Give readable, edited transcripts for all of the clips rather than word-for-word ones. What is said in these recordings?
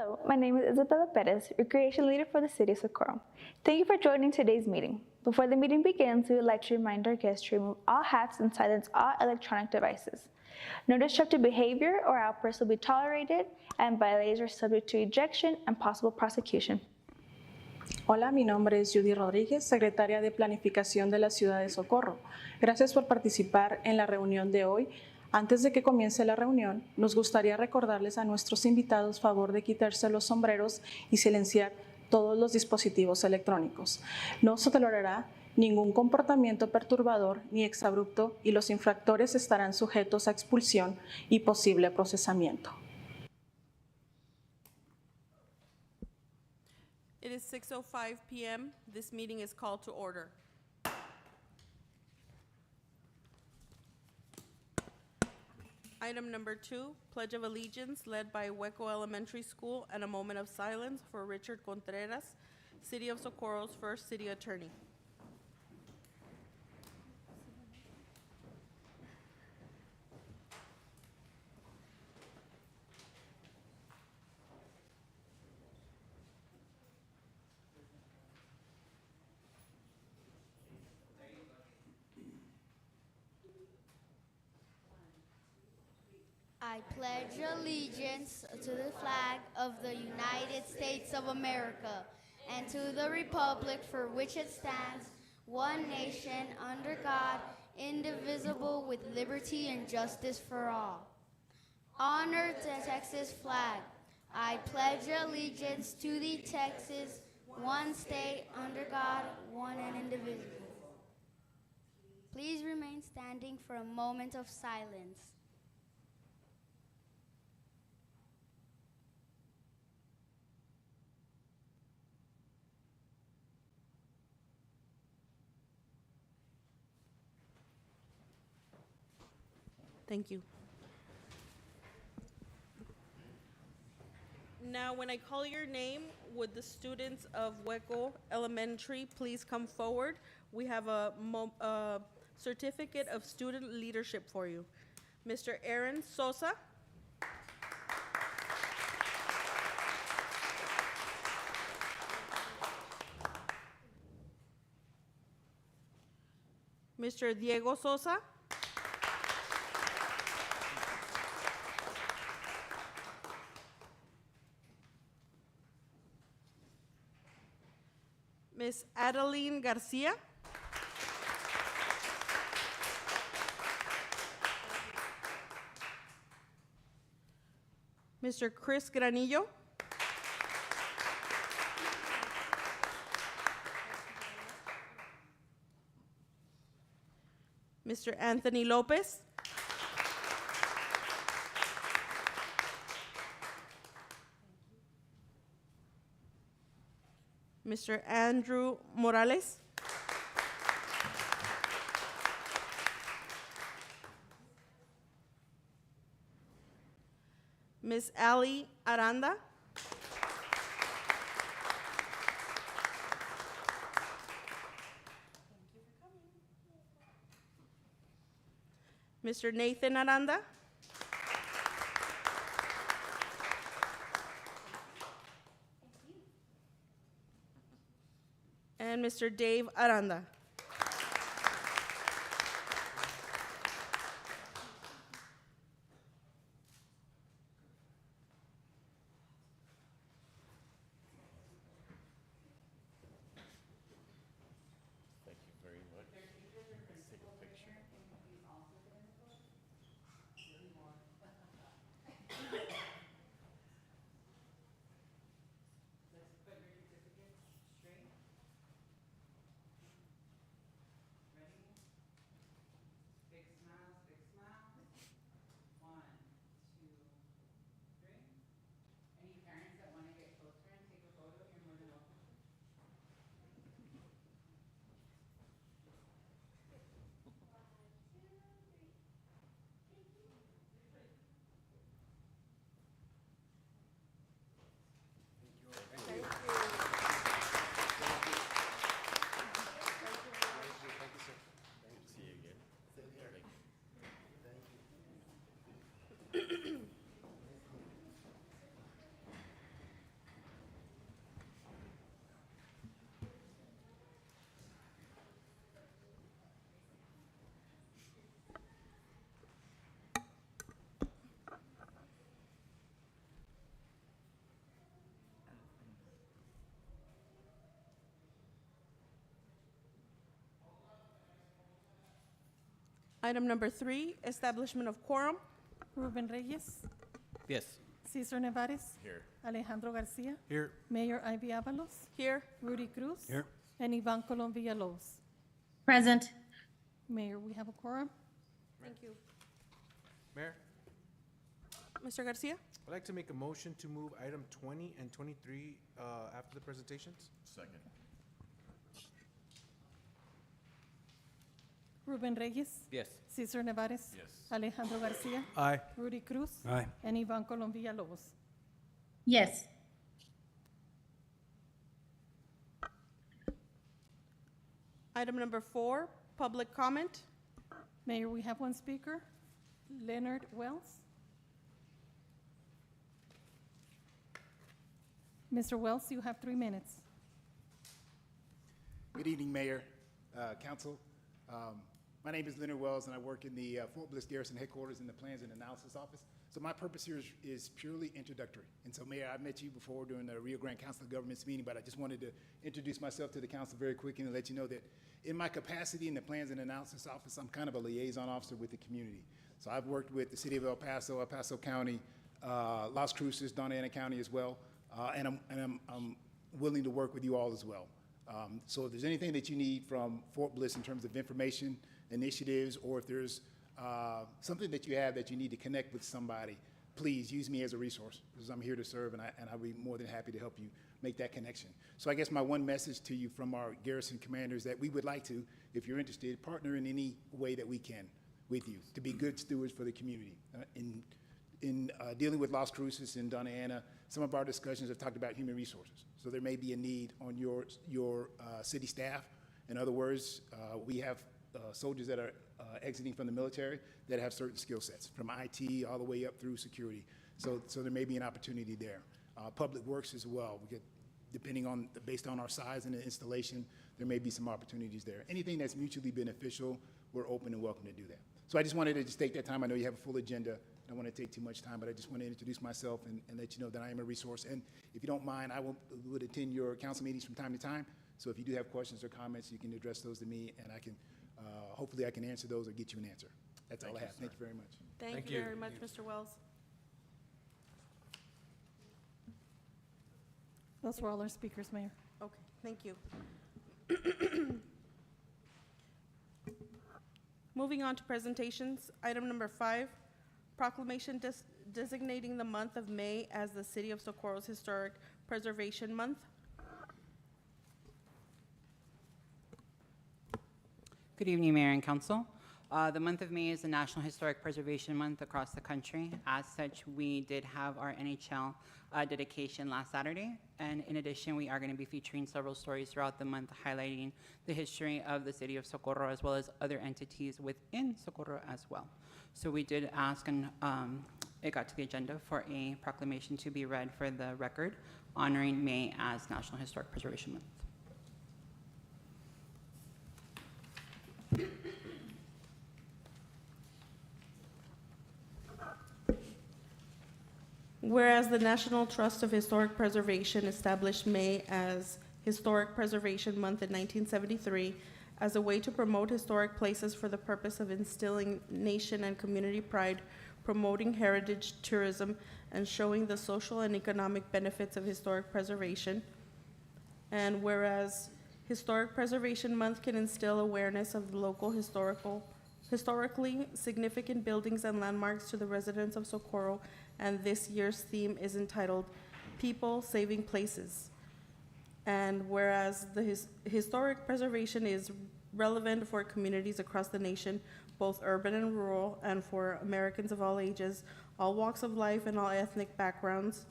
Hello, my name is Isabella Perez, Recreation Leader for the City of Socorro. Thank you for joining today's meeting. Before the meeting begins, we would like to remind our guests to remove all hats and silence all electronic devices. No disruptive behavior or outbursts will be tolerated, and violators are subject to ejection and possible prosecution. Hola, mi nombre es Judy Rodríguez, secretaria de Planificación de la Ciudad de Socorro. Gracias por participar en la reunión de hoy. Antes de que comience la reunión, nos gustaría recordarles a nuestros invitados favor de quitarse los sombreros y silenciar todos los dispositivos electrónicos. No se tolerará ningún comportamiento perturbador ni exabrupto y los infractores estarán sujetos a expulsión y posible procesamiento. It is 6:05 p.m. This meeting is called to order. Item number 2, Pledge of Allegiance led by Hueco Elementary School and a moment of silence for Richard Contreras, City of Socorro's first city attorney. I pledge allegiance to the flag of the United States of America and to the republic for which it stands, one nation, under God, indivisible, with liberty and justice for all. Honor the Texas flag. I pledge allegiance to the Texas, one state, under God, one and indivisible. Please remain standing for a moment of silence. Thank you. Now, when I call your name, would the students of Hueco Elementary please come forward? We have a certificate of student leadership for you. Mr. Aaron Sosa. Mr. Diego Sosa. Miss Adeline Garcia. Mr. Chris Granillo. Mr. Anthony Lopez. Mr. Andrew Morales. Miss Ali Aranda. Mr. Nathan Aranda. And Mr. Dave Aranda. Thank you very much. Let's take a picture. Item number 3, establishment of quorum. Ruben Reyes, Yes. Cesar Nevares, Here. Alejandro Garcia, Here. Mayor Ivy Avalos, Here. Rudy Cruz, Here. and Ivan Colom Villalobos. Present. Mayor, we have a quorum. Thank you. Mayor, Mr. Garcia? I'd like to make a motion to move item 20 and 23 after the presentations. Second. Ruben Reyes, Yes. Cesar Nevares, Yes. Alejandro Garcia, Aye. Rudy Cruz, Aye. and Ivan Colom Villalobos. Yes. Item number 4, public comment. Mayor, we have one speaker, Leonard Wells. Mr. Wells, you have 3 minutes. Good evening, Mayor, Council. My name is Leonard Wells, and I work in the Fort Bliss Garrison Headquarters in the Plans and Analysis Office. So my purpose here is purely introductory. And so, Mayor, I've met you before during the Rio Grande Council of Governments meeting, but I just wanted to introduce myself to the council very quickly and let you know that in my capacity in the Plans and Analysis Office, I'm kind of a liaison officer with the community. So I've worked with the city of El Paso County, Las Cruces, Donna Ana County as well, and I'm willing to work with you all as well. So if there's anything that you need from Fort Bliss in terms of information, initiatives, or if there's something that you have that you need to connect with somebody, please use me as a resource, because I'm here to serve, and I'll be more than happy to help you make that connection. So I guess my one message to you from our garrison commanders that we would like to, if you're interested, partner in any way that we can with you to be good stewards for the community. In dealing with Las Cruces and Donna Ana, some of our discussions have talked about human resources. So there may be a need on your city staff. In other words, we have soldiers that are exiting from the military that have certain skill sets, from IT all the way up through security. So there may be an opportunity there. Public Works as well. We get, based on our size and the installation, there may be some opportunities there. Anything that's mutually beneficial, we're open and welcome to do that. So I just wanted to just take that time. I know you have a full agenda. I don't want to take too much time, but I just want to introduce myself and let you know that I am a resource. And if you don't mind, I would attend your council meetings from time to time. So if you do have questions or comments, you can address those to me, and I can, hopefully I can answer those or get you an answer. That's all I have. Thank you very much. Thank you very much, Mr. Wells. Those were all our speakers, Mayor. Okay, thank you. Moving on to presentations, item number 5, proclamation designating the month of May as the City of Socorro's Historic Preservation Month. Good evening, Mayor and Council. The month of May is the National Historic Preservation Month across the country. As such, we did have our NHL dedication last Saturday. And in addition, we are going to be featuring several stories throughout the month highlighting the history of the city of Socorro as well as other entities within Socorro as well. So we did ask, and it got to the agenda for a proclamation to be read for the record, honoring May as National Historic Preservation Month. Whereas the National Trust of Historic Preservation established May as Historic Preservation Month in 1973 as a way to promote historic places for the purpose of instilling nation and community pride, promoting heritage tourism, and showing the social and economic benefits of historic preservation. And whereas Historic Preservation Month can instill awareness of the local historically significant buildings and landmarks to the residents of Socorro, and this year's theme is entitled People Saving Places. And whereas the historic preservation is relevant for communities across the nation, both urban and rural, and for Americans of all ages, all walks of life, and all ethnic backgrounds.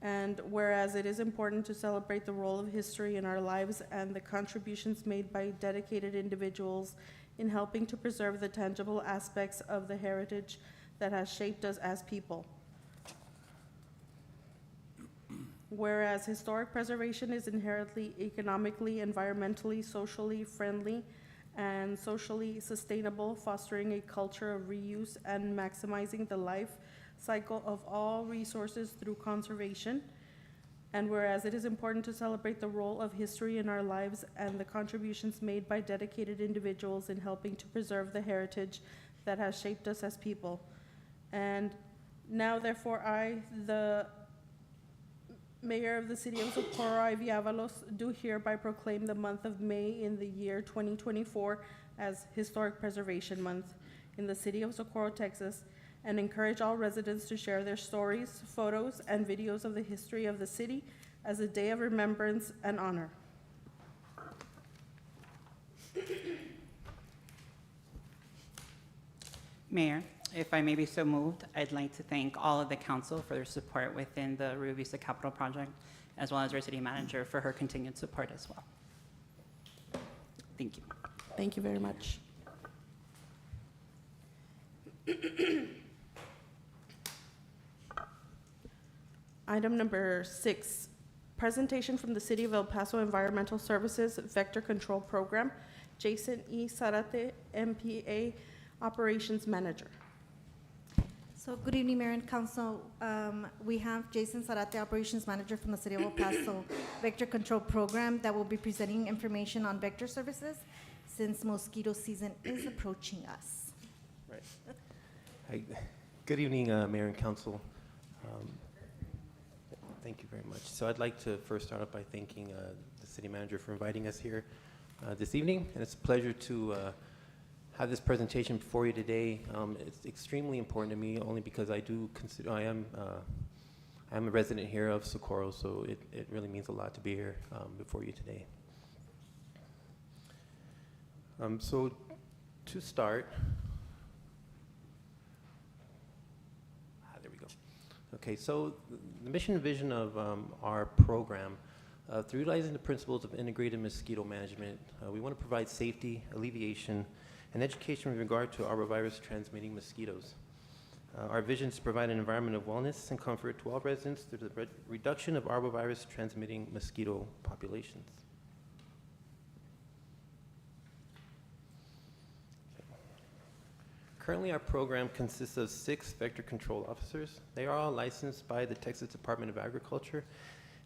And whereas it is important to celebrate the role of history in our lives and the contributions made by dedicated individuals in helping to preserve the tangible aspects of the heritage that has shaped us as people. Whereas historic preservation is inherently economically, environmentally, socially friendly, and socially sustainable, fostering a culture of reuse and maximizing the life cycle of all resources through conservation. And whereas it is important to celebrate the role of history in our lives and the contributions made by dedicated individuals in helping to preserve the heritage that has shaped us as people. And now, therefore, I, the Mayor of the City of Socorro, Ivy Avalos, do hereby proclaim the month of May in the year 2024 as Historic Preservation Month in the City of Socorro, Texas, and encourage all residents to share their stories, photos, and videos of the history of the city as a day of remembrance and honor. Mayor, if I may be so moved, I'd like to thank all of the council for their support within the Rio Vista Capital Project, as well as our city manager for her continued support as well. Thank you. Thank you very much. Item number 6, presentation from the City of El Paso Environmental Services Vector Control Program. Jason E. Zarate, MPA Operations Manager. So good evening, Mayor and Council. We have Jason Zarate, Operations Manager from the City of El Paso Vector Control Program, that will be presenting information on vector services since mosquito season is approaching us. Right. Hi. Good evening, Mayor and Council. Thank you very much. So I'd like to first start off by thanking the City Manager for inviting us here this evening, and it's a pleasure to have this presentation before you today. It's extremely important to me only because I do consider I am a resident here of Socorro, so it really means a lot to be here before you today. So to start, there we go. Okay, so the mission and vision of our program, through utilizing the principles of integrated mosquito management, we want to provide safety, alleviation, and education with regard to arbovirus transmitting mosquitoes. Our vision is to provide an environment of wellness and comfort to all residents through the reduction of arbovirus transmitting mosquito populations. Currently, our program consists of 6 vector control officers. They are all licensed by the Texas Department of Agriculture.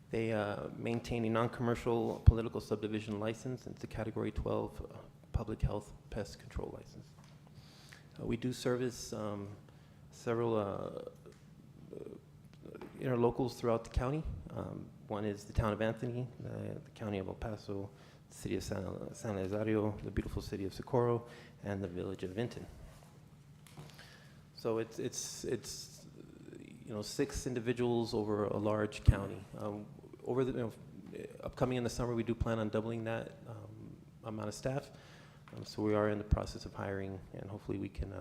They maintain a non-commercial political subdivision license. It's a Category 12 public health pest control license. We do service several interlocals throughout the county. One is the town of Anthony, the county of El Paso, the city of San Lazario, the beautiful city of Socorro, and the village of Vinton. So it's 6 individuals over a large county. Over the upcoming in the summer, we do plan on doubling that amount of staff. So we are in the process of hiring, and hopefully we can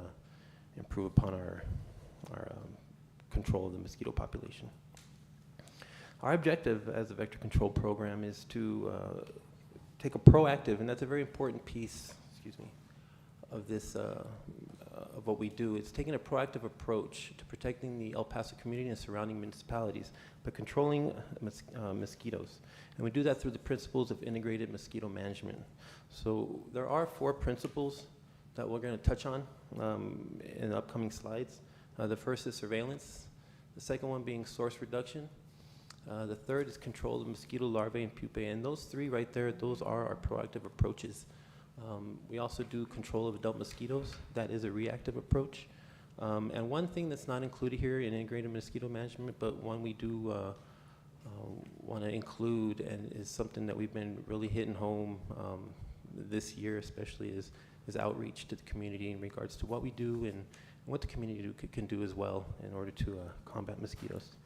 improve upon our control of the mosquito population. Our objective as a vector control program is to take a proactive, and that's a very important piece, of this, of what we do. It's taking a proactive approach to protecting the El Paso community and surrounding municipalities by controlling mosquitoes. And we do that through the principles of integrated mosquito management. So there are 4 principles that we're going to touch on in the upcoming slides. The first is surveillance. The second one being source reduction. The third is control of mosquito larvae and pupae. And those 3 right there, those are our proactive approaches. We also do control of adult mosquitoes. That is a reactive approach. And one thing that's not included here in integrated mosquito management, but one we do want to include, and is something that we've been really hitting home this year especially, is outreach to the community in regards to what we do and what the community can do as well in order to combat mosquitoes.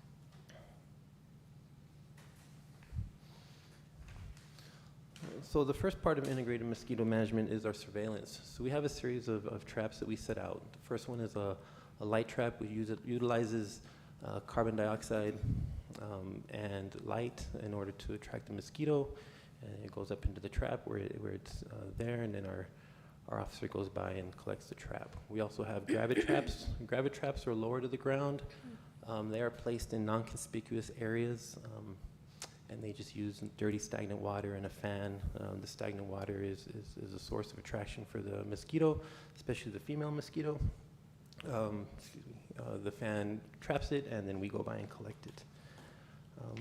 So the first part of integrated mosquito management is our surveillance. So we have a series of traps that we set out. The first one is a light trap. It utilizes carbon dioxide and light in order to attract the mosquito. And it goes up into the trap where it's there, and then our officer goes by and collects the trap. We also have gravity traps. Gravity traps are lower to the ground. They are placed in non-conspicuous areas. And they just use dirty stagnant water and a fan. The stagnant water is a source of attraction for the mosquito, especially the female mosquito. The fan traps it, and then we go by and collect it.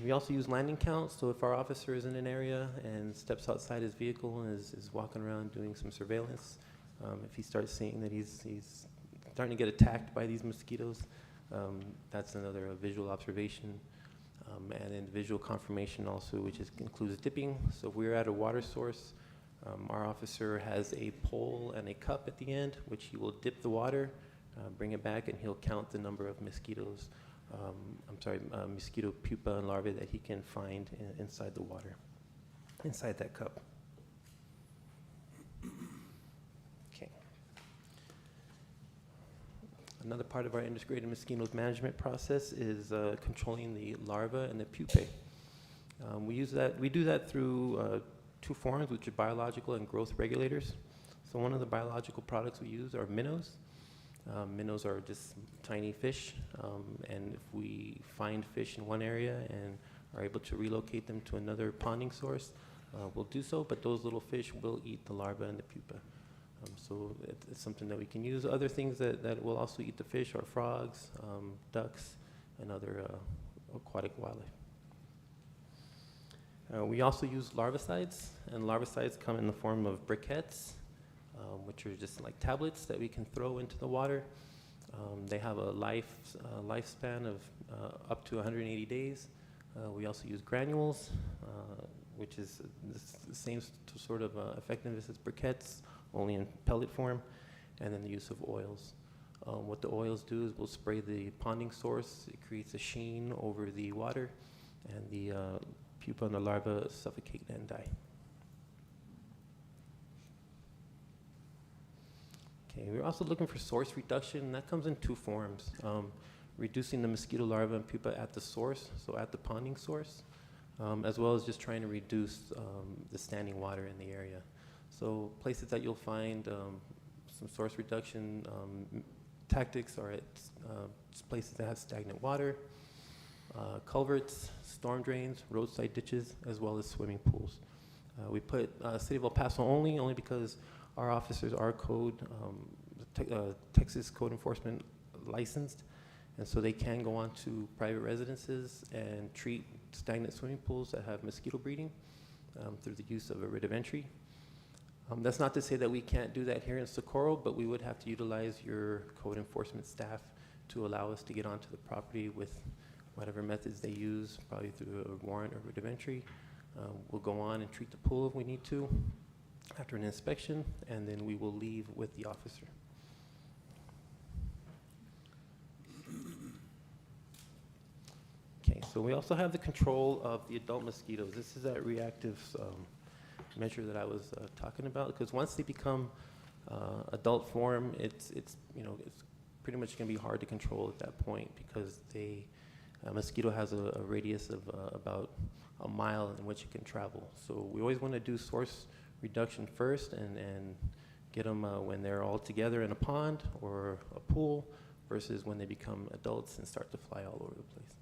We also use landing counts, so if our officer is in an area and steps outside his vehicle and is walking around doing some surveillance, if he starts seeing that he's starting to get attacked by these mosquitoes, that's another visual observation. And then visual confirmation also, which includes dipping. So if we're at a water source, our officer has a pole and a cup at the end, which he will dip the water, bring it back, and he'll count the number of mosquitoes, mosquito pupa and larvae that he can find inside the water, inside that cup. Okay. Another part of our integrated mosquito management process is controlling the larvae and the pupae. We do that through two forms, which are biological and growth regulators. So one of the biological products we use are minnows. Minnows are just tiny fish, and if we find fish in one area and are able to relocate them to another ponding source, we'll do so, but those little fish will eat the larvae and the pupa. So it's something that we can use. Other things that will also eat the fish are frogs, ducks, and other aquatic wildlife. We also use larvicides, and larvicides come in the form of briquettes, which are just like tablets that we can throw into the water. They have a lifespan of up to 180 days. We also use granules, which is the same sort of effectiveness as briquettes, only in pellet form, and then the use of oils. What the oils do is we'll spray the ponding source. It creates a sheen over the water, and the pupa and the larvae suffocate and die. Okay, we're also looking for source reduction, and that comes in two forms. Reducing the mosquito larvae and pupa at the source, so at the ponding source, as well as just trying to reduce the standing water in the area. So places that you'll find some source reduction tactics are at places that have stagnant water, culverts, storm drains, roadside ditches, as well as swimming pools. We put City of El Paso only because our officers are Texas code enforcement licensed, and so they can go on to private residences and treat stagnant swimming pools that have mosquito breeding through the use of a writ of entry. That's not to say that we can't do that here in Socorro, but we would have to utilize your code enforcement staff to allow us to get onto the property with whatever methods they use, probably through a warrant or writ of entry. We'll go on and treat the pool if we need to after an inspection, and then we will leave with the officer. Okay, so we also have the control of the adult mosquitoes. This is that reactive measure that I was talking about, because once they become adult form, it's pretty much going to be hard to control at that point, because a mosquito has a radius of about a mile in which it can travel. So we always want to do source reduction first and get them when they're all together in a pond or a pool, versus when they become adults and start to fly all over the place.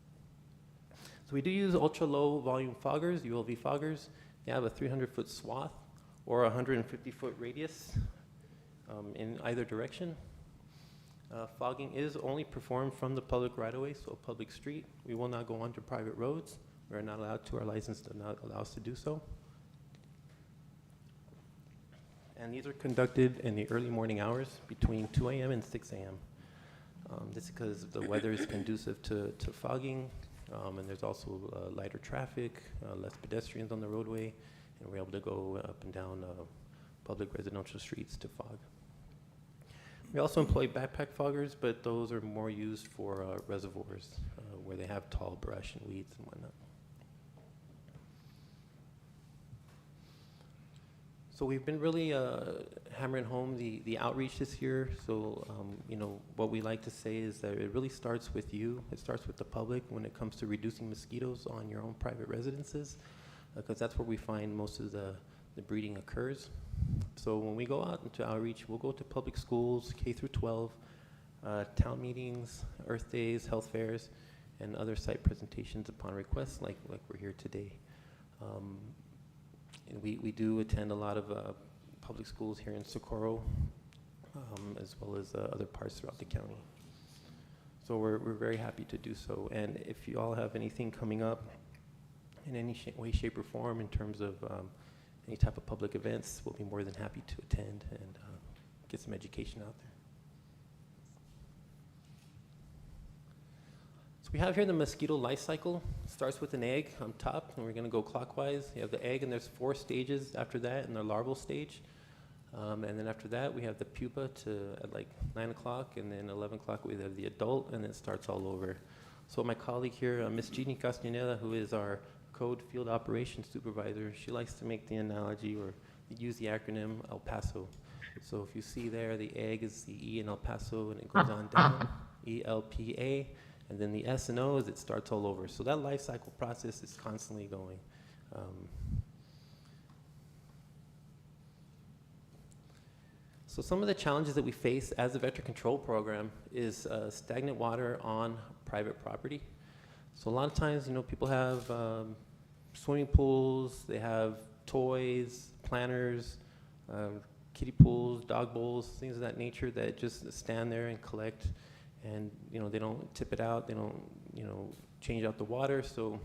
So we do use ultra low volume foggers, ULV foggers. They have a 300-foot swath or a 150-foot radius in either direction. Fogging is only performed from the public right-of-way, so a public street. We will not go onto private roads. We are not allowed to. Our license does not allow us to do so. And these are conducted in the early morning hours between 2 a.m. and 6 a.m. This is because the weather is conducive to fogging, and there's also lighter traffic, less pedestrians on the roadway, and we're able to go up and down public residential streets to fog. We also employ backpack foggers, but those are more used for reservoirs where they have tall brush and weeds and whatnot. So we've been really hammering home the outreach this year. So what we like to say is that it really starts with you. It starts with the public when it comes to reducing mosquitoes on your own private residences, because that's where we find most of the breeding occurs. So when we go out into outreach, we'll go to public schools, K through 12, town meetings, Earth Days, health fairs, and other site presentations upon request, like we're here today. And we do attend a lot of public schools here in Socorro, as well as other parts throughout the county. So we're very happy to do so. And if you all have anything coming up in any way, shape, or form in terms of any type of public events, we'll be more than happy to attend and get some education out there. So we have here the mosquito life cycle. Starts with an egg on top, and we're going to go clockwise. You have the egg, and there's 4 stages after that in the larval stage. And then after that, we have the pupa at like 9 o'clock, and then 11 o'clock we have the adult, and it starts all over. So my colleague here, Ms. Jeannie Castaneda, who is our Code Field Operations Supervisor, she likes to make the analogy or use the acronym El Paso. So if you see there, the egg is the E in El Paso, and it goes on down, ELPA, and then the S and O is it starts all over. So that life cycle process is constantly going. So some of the challenges that we face as a vector control program is stagnant water on private property. So a lot of times, people have swimming pools, they have toys, planters, kiddie pools, dog bowls, things of that nature that just stand there and collect, and they don't tip it out, they don't change out the water. So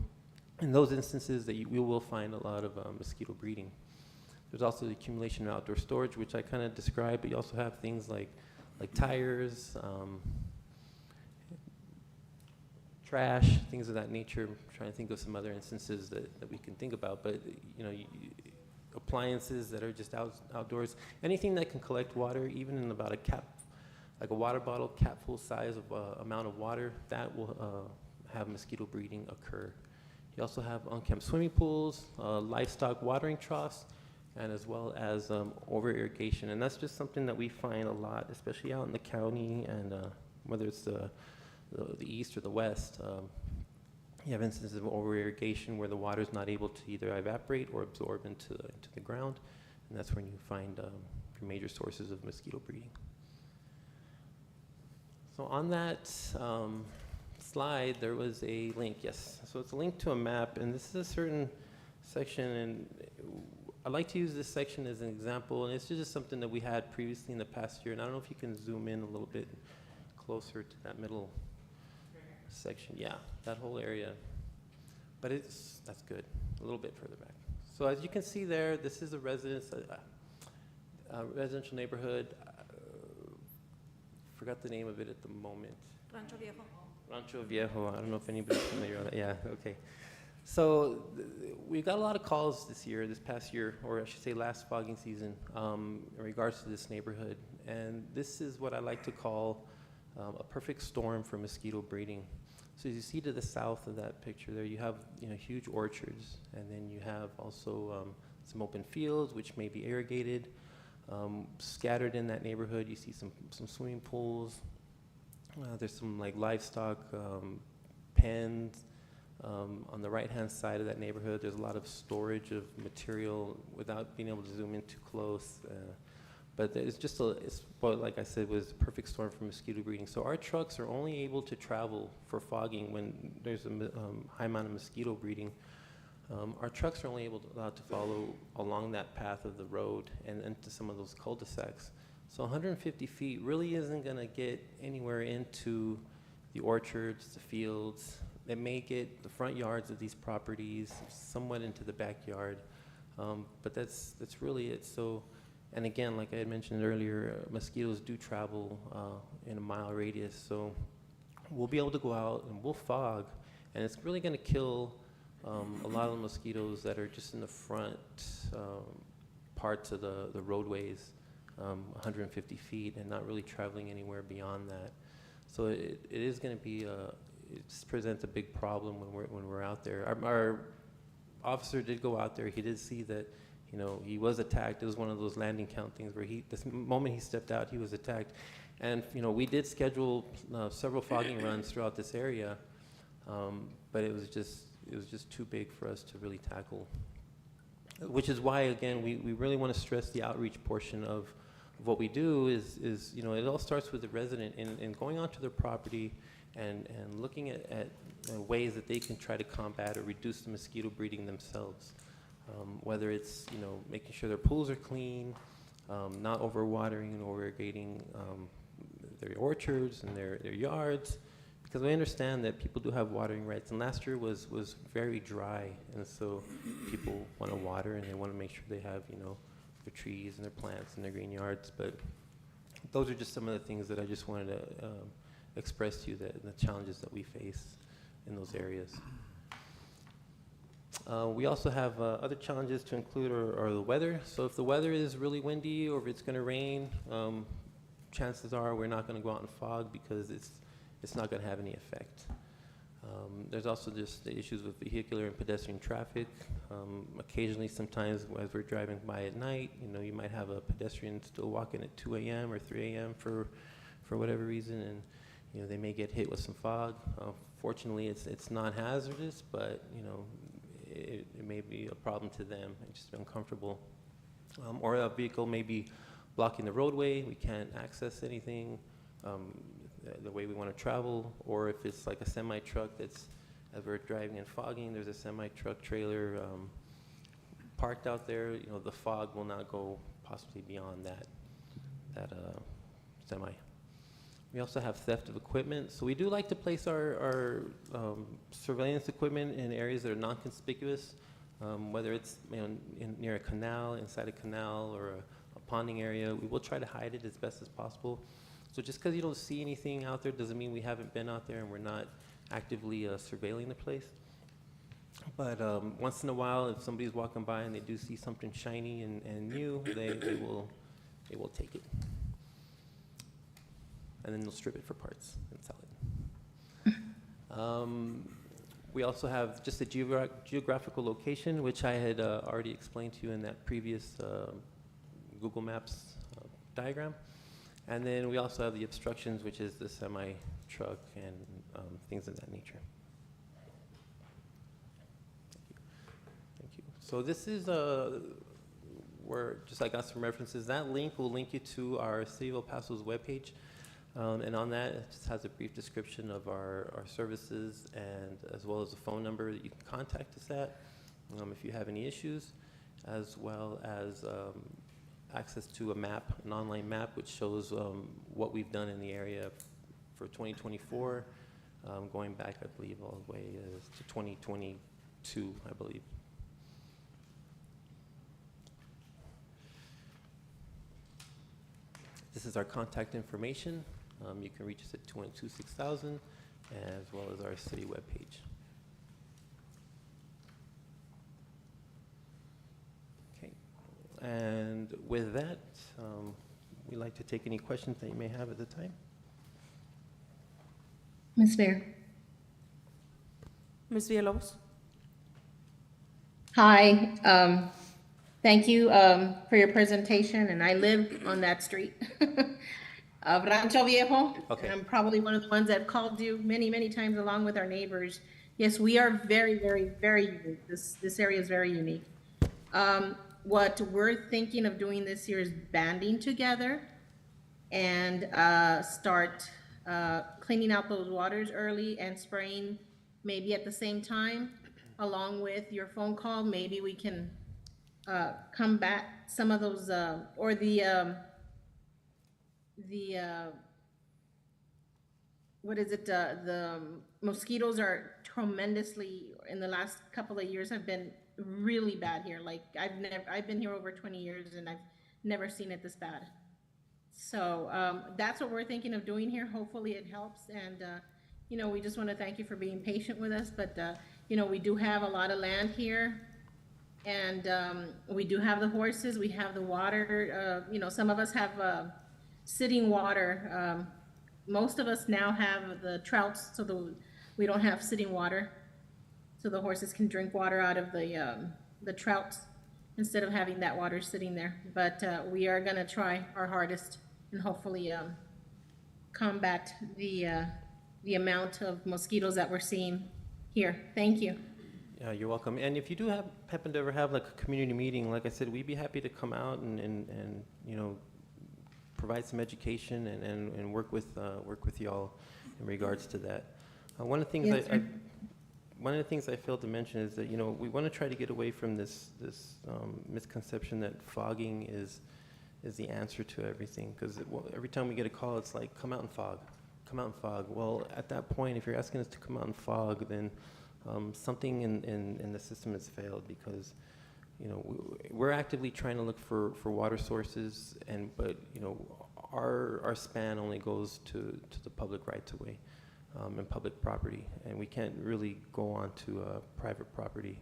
in those instances, we will find a lot of mosquito breeding. There's also the accumulation of outdoor storage, which I kind of described, but you also have things like tires, trash, things of that nature. I'm trying to think of some other instances that we can think about, but appliances that are just outdoors, anything that can collect water, even in about a cap, like a water bottle, cap full size of amount of water, that will have mosquito breeding occur. You also have unkempt swimming pools, livestock watering troughs, and as well as over irrigation. And that's just something that we find a lot, especially out in the county, and whether it's the east or the west. You have instances of over irrigation where the water is not able to either evaporate or absorb into the ground, and that's when you find your major sources of mosquito breeding. So on that slide, there was a link, yes. So it's a link to a map, and this is a certain section, and I'd like to use this section as an example, and it's just something that we had previously in the past year, and I don't know if you can zoom in a little bit closer to that middle section. Yeah, that whole area. But that's good. A little bit further back. So as you can see there, this is a residential neighborhood. Forgot the name of it at the moment. Rancho Viejo. Rancho Viejo. I don't know if anybody's familiar with that. Yeah, okay. So we got a lot of calls this past year, or I should say last fogging season, in regards to this neighborhood. And this is what I like to call a perfect storm for mosquito breeding. So as you see to the south of that picture there, you have huge orchards, and then you have also some open fields which may be irrigated. Scattered in that neighborhood, you see some swimming pools. There's some livestock pens. On the right-hand side of that neighborhood, there's a lot of storage of material without being able to zoom in too close. But it's just like I said, was a perfect storm for mosquito breeding. So our trucks are only able to travel for fogging when there's a high amount of mosquito breeding. Our trucks are only allowed to follow along that path of the road and into some of those cul-de-sacs. So 150 feet really isn't going to get anywhere into the orchards, the fields. It may get the front yards of these properties, somewhat into the backyard, but that's really it. So, and again, like I had mentioned earlier, mosquitoes do travel in a mile radius. So we'll be able to go out and we'll fog, and it's really going to kill a lot of the mosquitoes that are just in the front parts of the roadways, 150 feet, and not really traveling anywhere beyond that. So it is going to be it presents a big problem when we're out there. Our officer did go out there. He did see that, he was attacked. It was one of those landing count things where the moment he stepped out, he was attacked. And we did schedule several fogging runs throughout this area, but it was just too big for us to really tackle. Which is why, again, we really want to stress the outreach portion of what we do is it all starts with the resident and going onto their property and looking at ways that they can try to combat or reduce the mosquito breeding themselves. Whether it's making sure their pools are clean, not overwatering and over irrigating their orchards and their yards, because we understand that people do have watering rights, and last year was very dry, and so people want to water and they want to make sure they have, you know, their trees and their plants and their green yards. But those are just some of the things that I just wanted to express to you, that the challenges that we face in those areas. We also have other challenges to include are the weather. So if the weather is really windy or if it's going to rain, chances are we're not going to go out in fog because it's not going to have any effect. There's also just the issues with vehicular and pedestrian traffic. Occasionally, sometimes as we're driving by at night, you know, you might have a pedestrian still walking at 2 a.m. or 3 a.m. for whatever reason, and you know, they may get hit with some fog. Fortunately, it's non-hazardous, but you know, it may be a problem to them. It's just uncomfortable. Or a vehicle may be blocking the roadway. We can't access anything the way we want to travel. Or if it's like a semi-truck that's, as we're driving and fogging, there's a semi-truck trailer parked out there, you know, the fog will not go possibly beyond that semi. We also have theft of equipment. So we do like to place our surveillance equipment in areas that are non-conspicuous, whether it's, you know, near a canal, inside a canal, or a ponding area. We will try to hide it as best as possible. So just because you don't see anything out there doesn't mean we haven't been out there and we're not actively surveilling the place. But once in a while, if somebody's walking by and they do see something shiny and new, they will take it. And then they'll strip it for parts and sell it. We also have just a geographical location, which I had already explained to you in that previous Google Maps diagram. And then we also have the obstructions, which is the semi-truck and things of that nature. Thank you. So this is where, just I got some references. That link will link you to our City of El Paso's webpage. And on that, it just has a brief description of our services, and as well as a phone number that you can contact us at if you have any issues, as well as access to a map, an online map, which shows what we've done in the area for 2024, going back, I believe, all the way to 2022, I believe. This is our contact information. You can reach us at 212-6000, as well as our city webpage. Okay, and with that, we'd like to take any questions that you may have at the time. Ms. Mayor. Ms. Villalobos? Hi. Thank you for your presentation, and I live on that street of Rancho Viejo. Okay. And I'm probably one of the ones that called you many, many times along with our neighbors. Yes, we are very, very, very unique. This area is very unique. What we're thinking of doing this year is banding together and start cleaning out those waters early and spraying maybe at the same time, along with your phone call. Maybe we can combat some of those, or what is it? The mosquitoes are tremendously, in the last couple of years, have been really bad here. Like I've been here over 20 years and I've never seen it this bad. So that's what we're thinking of doing here. Hopefully it helps. And, you know, we just want to thank you for being patient with us. But, you know, we do have a lot of land here. And we do have the horses, we have the water. You know, some of us have sitting water. Most of us now have the trouts, so we don't have sitting water. So the horses can drink water out of the trouts instead of having that water sitting there. But we are gonna try our hardest and hopefully combat the amount of mosquitoes that we're seeing here. Thank you. Yeah, you're welcome. And if you do happen to ever have like a community meeting, like I said, we'd be happy to come out and you know, provide some education and work with y'all in regards to that. One of the things Yes, one of the things I failed to mention is that, you know, we want to try to get away from this misconception that fogging is the answer to everything. Because every time we get a call, it's like, come out and fog, come out and fog. Well, at that point, if you're asking us to come out and fog, then something in the system has failed, because we're actively trying to look for water sources, but our span only goes to the public rights of way and public property, and we can't really go on to private property.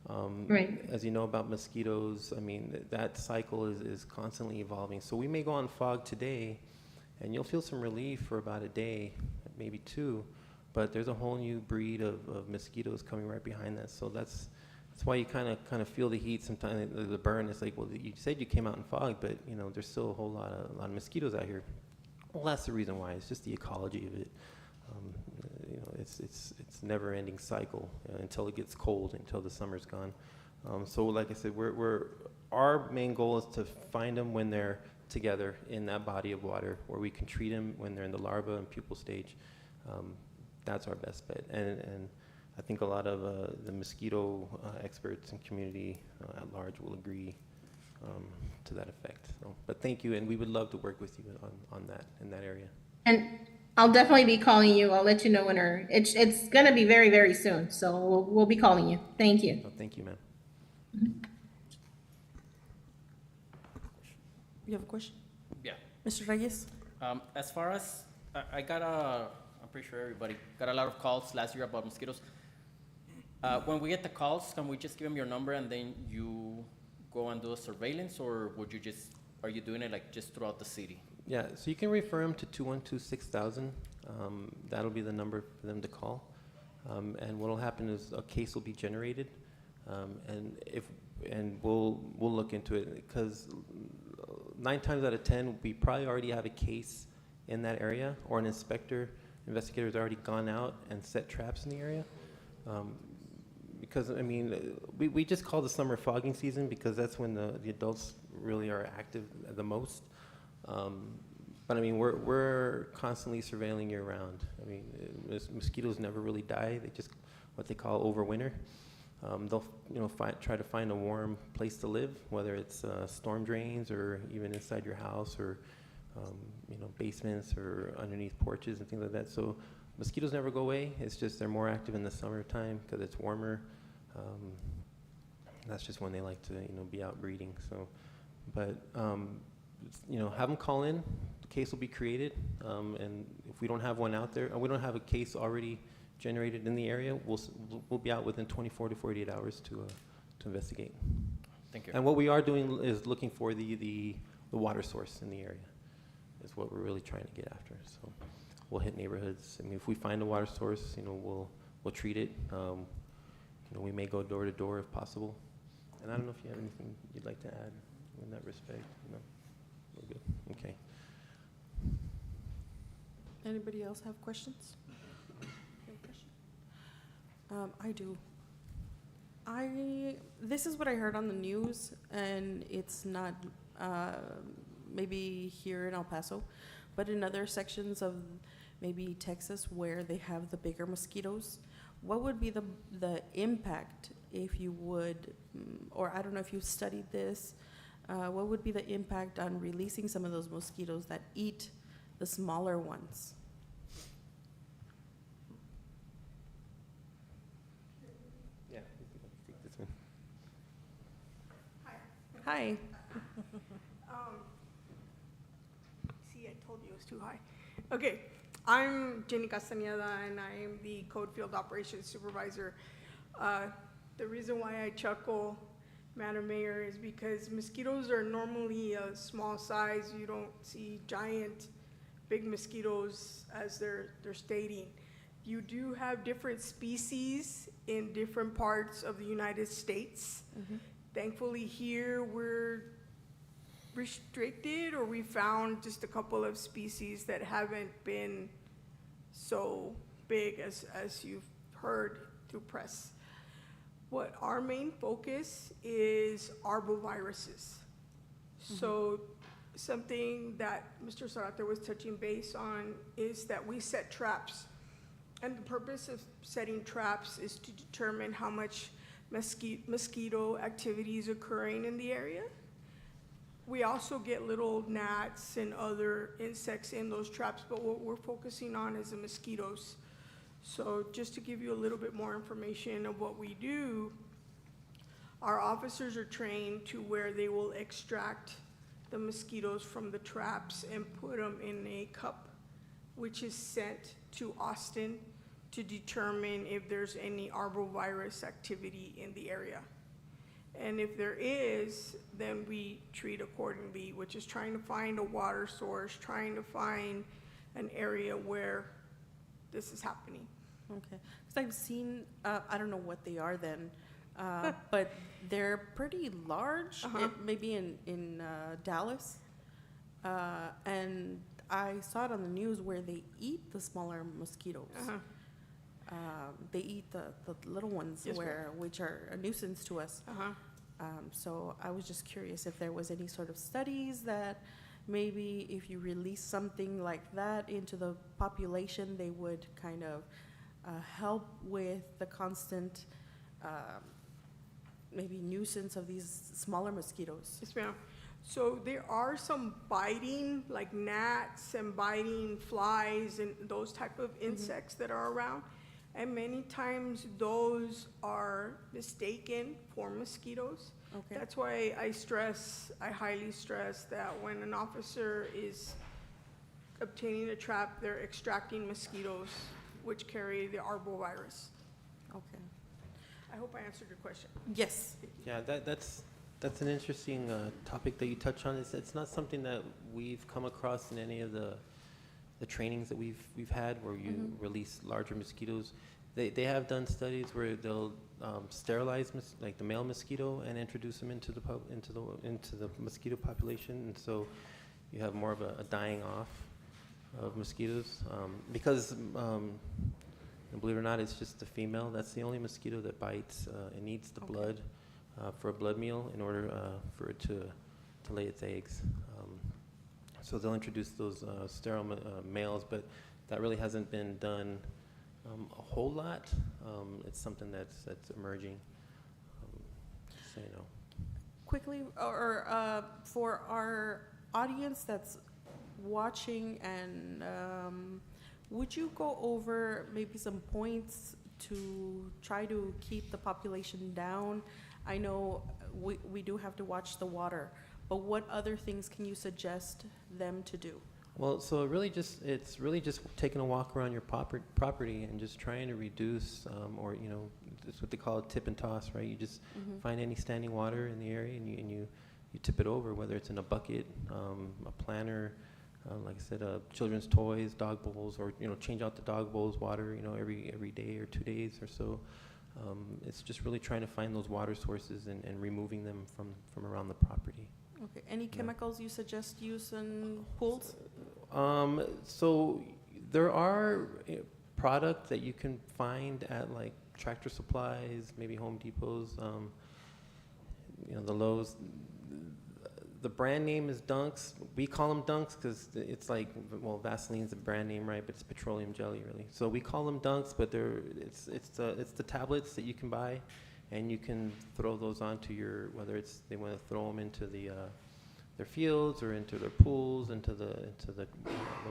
Right. As you know about mosquitoes, I mean, that cycle is constantly evolving. So we may go on fog today, and you'll feel some relief for about a day, maybe two, but there's a whole new breed of mosquitoes coming right behind that. So that's why you kind of feel the heat sometimes, the burn. It's like, well, you said you came out in fog, but there's still a whole lot of mosquitoes out here. Well, that's the reason why. It's just the ecology of it. It's never-ending cycle until it gets cold, until the summer's gone. So like I said, our main goal is to find them when they're together in that body of water, where we can treat them when they're in the larva and pupal stage. That's our best bet. And I think a lot of the mosquito experts and community at large will agree to that effect. So, but thank you, and we would love to work with you on that, in that area. And I'll definitely be calling you. I'll let you know when it's gonna be very, very soon. So we'll be calling you. Thank you. Oh, thank you, ma'am. You have a question? Yeah. Mr. Reyes? As far as, I'm pretty sure everybody got a lot of calls last year about mosquitoes. When we get the calls, can we just give them your number and then you go and do a surveillance, or are you doing it like just throughout the city? Yeah, so you can refer them to 212-6000. That'll be the number for them to call. And what'll happen is a case will be generated, and we'll look into it, because 9 times out of 10 we probably already have a case in that area, or an investigator's already gone out and set traps in the area. Because I mean, we just call the summer fogging season because that's when the adults really are active the most. But I mean, we're constantly surveilling year round. I mean, mosquitoes never really die. They just, what they call overwinter. They'll try to find a warm place to live, whether it's storm drains or even inside your house, or basements or underneath porches and things like that. So mosquitoes never go away. It's just they're more active in the summertime because it's warmer. That's just when they like to be out breeding. So, but have them call in. The case will be created, and if we don't have one out there, and we don't have a case already generated in the area, we'll be out within 24 to 48 hours to investigate. Thank you. And what we are doing is looking for the water source in the area. Is what we're really trying to get after. So we'll hit neighborhoods. I mean, if we find a water source, we'll treat it. We may go door to door if possible. And I don't know if you have anything you'd like to add in that respect. No, we're good. Okay. Anybody else have questions? I do. This is what I heard on the news, and it's not maybe here in El Paso, but in other sections of maybe Texas where they have the bigger mosquitoes. What would be the impact if you would, or I don't know if you've studied this, what would be the impact on releasing some of those mosquitoes that eat the smaller ones? Yeah, take this one. Hi. See, I told you it was too high. Okay, I'm Jenny Castañeda, and I am the Code Field Operations Supervisor. The reason why I chuckle, Madam Mayor, is because mosquitoes are normally a small size. You don't see giant, big mosquitoes as they're stating. You do have different species in different parts of the United States. Mm-hmm. Thankfully here we're restricted, or we found just a couple of species that haven't been so big as you've heard through press. What our main focus is arboviruses. So something that Mr. Zarate was touching base on is that we set traps. And the purpose of setting traps is to determine how much mosquito activity is occurring in the area. we also get little gnats and other insects in those traps, but what we're focusing on is the mosquitoes. So just to give you a little bit more information of what we do, our officers are trained to where they will extract the mosquitoes from the traps and put them in a cup, which is sent to Austin to determine if there's any arbovirus activity in the area. And if there is, then we treat accordingly, which is trying to find a water source, trying to find an area where this is happening. Okay, because I've seen, I don't know what they are then, but they're pretty large, maybe in Dallas. And I saw it on the news where they eat the smaller mosquitoes. They eat the little ones, Yes, which are a nuisance to us. So I was just curious if there was any sort of studies that maybe if you release something like that into the population, they would kind of help with the constant maybe nuisance of these smaller mosquitoes. Yes, ma'am. So there are some biting, like gnats and biting flies and those type of insects that are around. And many times those are mistaken for mosquitoes. Okay. That's why I highly stress that when an officer is obtaining a trap, they're extracting mosquitoes which carry the arbovirus. Okay. I hope I answered your question. Yes. Yeah, that's an interesting topic that you touch on. It's not something that we've come across in any of the trainings that we've had where you release larger mosquitoes. They have done studies where they'll sterilize like the male mosquito and introduce them into the mosquito population, and so you have more of a dying off of mosquitoes because believe it or not, it's just the female. That's the only mosquito that bites. It needs the blood for a blood meal in order for it to lay its eggs. So they'll introduce those sterile males, but that really hasn't been done a whole lot. It's something that's emerging. So, you know. Quickly, or for our audience that's watching, and would you go over maybe some points to try to keep the population down? I know we do have to watch the water, but what other things can you suggest them to do? Well, so it's really just taking a walk around your property and just trying to reduce, or you know, it's what they call a tip and toss, right? You just find any standing water in the area and you tip it over, whether it's in a bucket, a planter, like I said, children's toys, dog bowls, or you know, change out the dog bowls water, you know, every day or 2 days or so. It's just really trying to find those water sources and removing them from around the property. Okay. Any chemicals you suggest use in pools? So there are products that you can find at like Tractor Supplies, maybe Home Depots, you know, the Lowe's. The brand name is Dunks. We call them Dunks because it's like, well, Vaseline's the brand name, right? But it's petroleum jelly, really. So we call them Dunks, but it's the tablets that you can buy, and you can throw those onto your, whether it's they want to throw them into their fields or into their pools, into the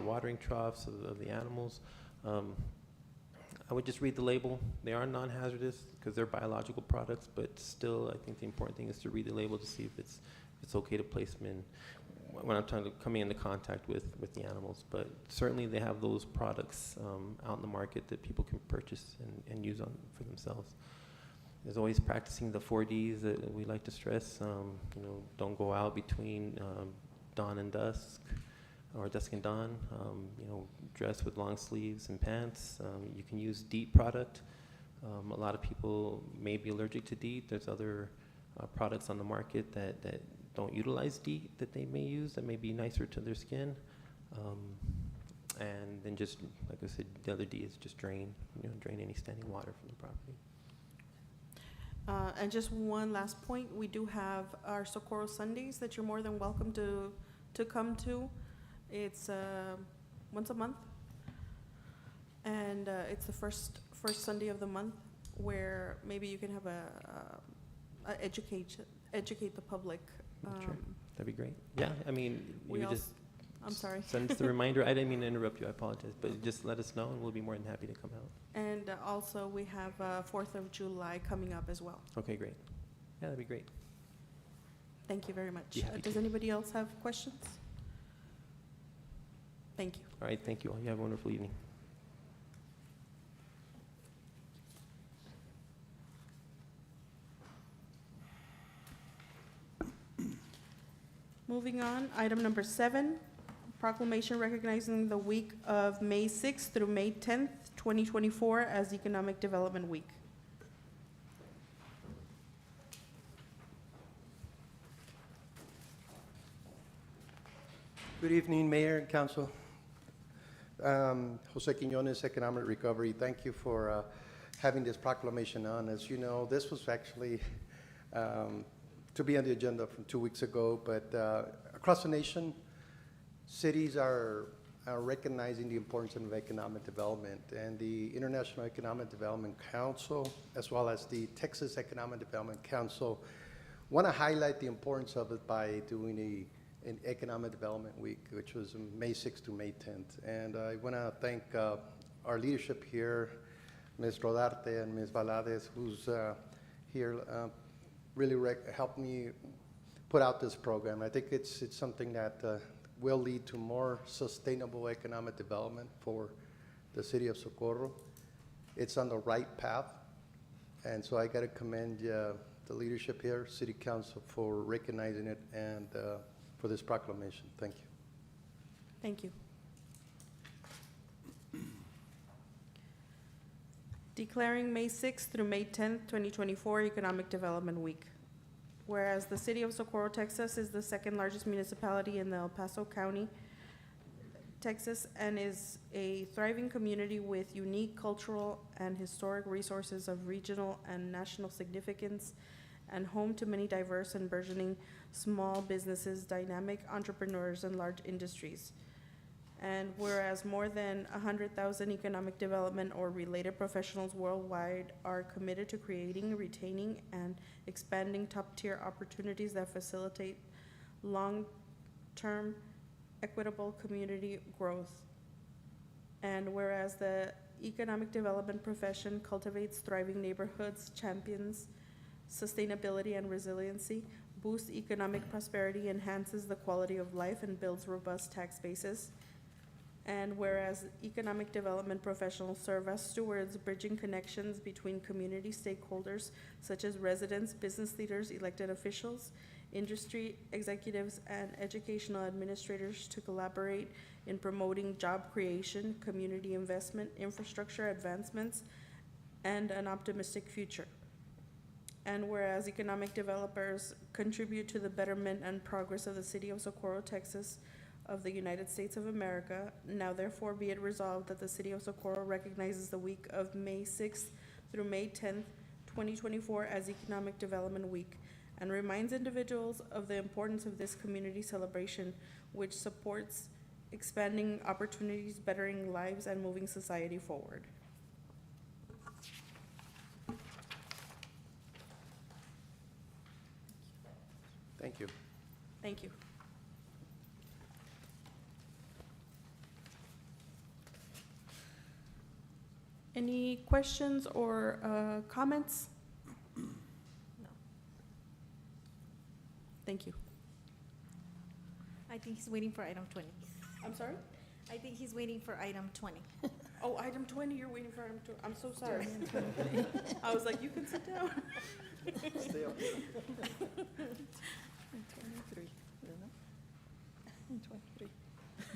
watering troughs of the animals. I would just read the label. They are non-hazardous because they're biological products, but still, I think the important thing is to read the label to see if it's okay to place them in when I'm coming into contact with the animals. But certainly they have those products out in the market that people can purchase and use for themselves. There's always practicing the 4Ds that we like to stress. You know, don't go out between dawn and dusk, or dusk and dawn. You know, dress with long sleeves and pants. You can use DEET product. A lot of people may be allergic to DEET. There's other products on the market that don't utilize DEET that they may use that may be nicer to their skin. And then just, like I said, the other D is just drain any standing water from the property. And just one last point, we do have our Socorro Sundays that you're more than welcome to come to. It's once a month, and it's the first Sunday of the month, where maybe you can have educate the public That'd be great. Yeah, I mean, We you also- just I'm sorry. send us the reminder. I didn't mean to interrupt you. I apologize, but just let us know, and we'll be more than happy to come out. And also, we have 4th of July coming up as well. Okay, great. Yeah, that'd be great. Thank you very much. Be happy Does to. anybody else have questions? Thank you. All right, thank you all. You have a wonderful evening. Moving on, item number 7, proclamation recognizing the week of May 6th through May 10th, 2024 as Economic Development Week. Good evening, Mayor and Council. Jose Quiñones, Economic Recovery. Thank you for having this proclamation on. As you know, this was actually to be on the agenda from 2 weeks ago, but across the nation, cities are recognizing the importance of economic development, and the International Economic Development Council, as well as the Texas Economic Development Council, want to highlight the importance of it by doing an Economic Development Week, which was May 6th to May 10th. And I want to thank our leadership here, Ms. Rodarte and Ms. Valadez, who's here, really helped me put out this program. I think it's something that will lead to more sustainable economic development for the city of Socorro. It's on the right path, and so I got to commend the leadership here, City Council, for recognizing it and for this proclamation. Thank you. Thank you. Declaring May 6th through May 10th, 2024 Economic Development Week. Whereas the city of Socorro, Texas is the second largest municipality in the El Paso County, Texas, and is a thriving community with unique cultural and historic resources of regional and national significance, and home to many diverse and burgeoning small businesses, dynamic entrepreneurs, and large industries. And whereas more than 100,000 economic development or related professionals worldwide are committed to creating, retaining, and expanding top-tier opportunities that facilitate long-term equitable community growth. And whereas the economic development profession cultivates thriving neighborhoods, champions sustainability and resiliency, boosts economic prosperity, enhances the quality of life, and builds robust tax bases. And whereas economic development professionals serve as stewards, bridging connections between community stakeholders such as residents, business leaders, elected officials, industry executives, and educational administrators to collaborate in promoting job creation, community investment, infrastructure advancements, and an optimistic future. And whereas economic developers contribute to the betterment and progress of the city of Socorro, Texas, of the United States of America, now therefore be it resolved that the city of Socorro recognizes the week of May 6th through May 10th, 2024 as Economic Development Week, and reminds individuals of the importance of this community celebration, which supports expanding opportunities, bettering lives, and moving society forward. Thank you. Thank you. Any questions or comments? No. Thank you. I think he's waiting for item 20. I'm sorry? I think he's waiting for item 20. Oh, item 20, you're waiting for item 20. I'm so sorry. I was like, you can sit down. Stay up here. 23.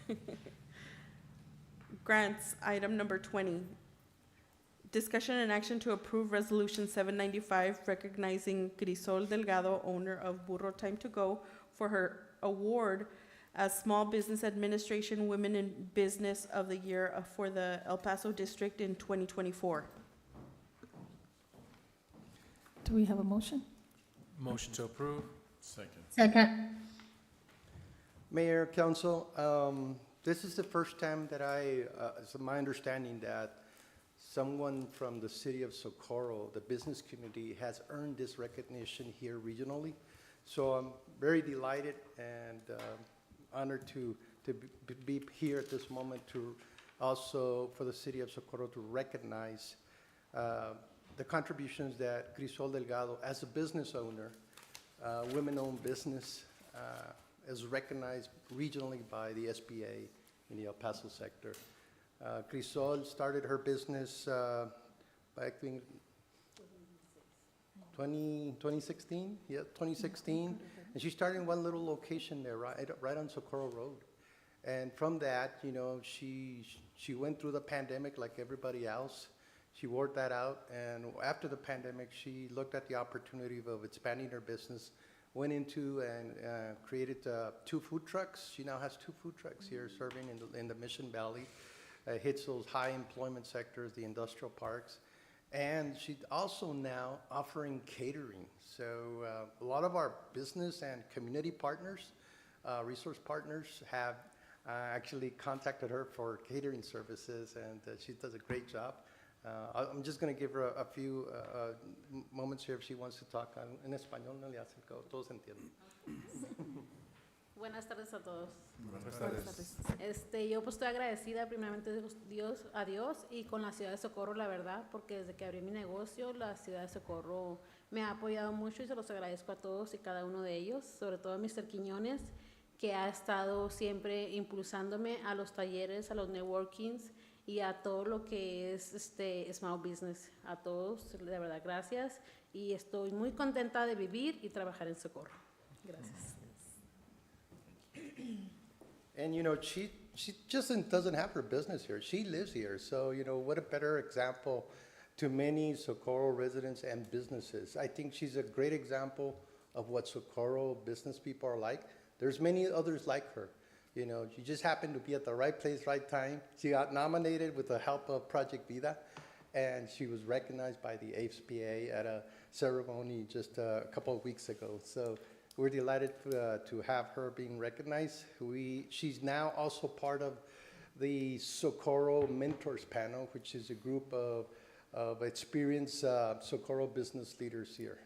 23. Grants, item number 20. Discussion and action to approve Resolution 795 recognizing Crisol Delgado, owner of Burro Time to Go, for her award as Small Business Administration Women in Business of the Year for the El Paso District in 2024. Do we have a motion? Motion to approve. Second. Second. Mayor, Council, this is the first time that it's my understanding that someone from the city of Socorro, the business community, has earned this recognition here regionally. So I'm very delighted and honored to be here at this moment to also for the city of Socorro to recognize the contributions that Crisol Delgado, as a business owner, women-owned business, is recognized regionally by the SBA in the El Paso sector. Crisol started her business back in 2016, yeah, 2016, and she started in one little location there, right on Socorro Road. And from that, you know, she went through the pandemic like everybody else. She worked that out, and after the pandemic, she looked at the opportunity of expanding her business, went into and created 2 food trucks. She now has 2 food trucks here serving in the Mission Valley. Hits those high employment sectors, the industrial parks. And she's also now offering catering. So a lot of our business and community partners, resource partners have actually contacted her for catering services, and she does a great job. I'm just going to give her a few moments here if she wants to talk en español, no le hacen, todos entienden. Buenas tardes a todos. Buenas tardes. Yo pues estoy agradecida primeramente a Dios y con la ciudad de Socorro, la verdad, porque desde que abrí mi negocio, la ciudad de Socorro me ha apoyado mucho y se los agradezco a todos y cada uno de ellos, sobre todo a Mr. Quiñones, que ha estado siempre impulsándome a los talleres, a los networkings y a todo lo que es small business. A todos, de verdad, gracias, y estoy muy contenta de vivir y trabajar en Socorro. Gracias. And you know, she just doesn't have her business here. She lives here. So, you know, what a better example to many Socorro residents and businesses. I think she's a great example of what Socorro business people are like. There's many others like her. You know, she just happened to be at the right place, right time. She got nominated with the help of Project Vida, and she was recognized by the HPA at a ceremony just a couple of weeks ago. So we're delighted to have her being recognized. She's now also part of the Socorro Mentors Panel, which is a group of experienced Socorro business leaders here.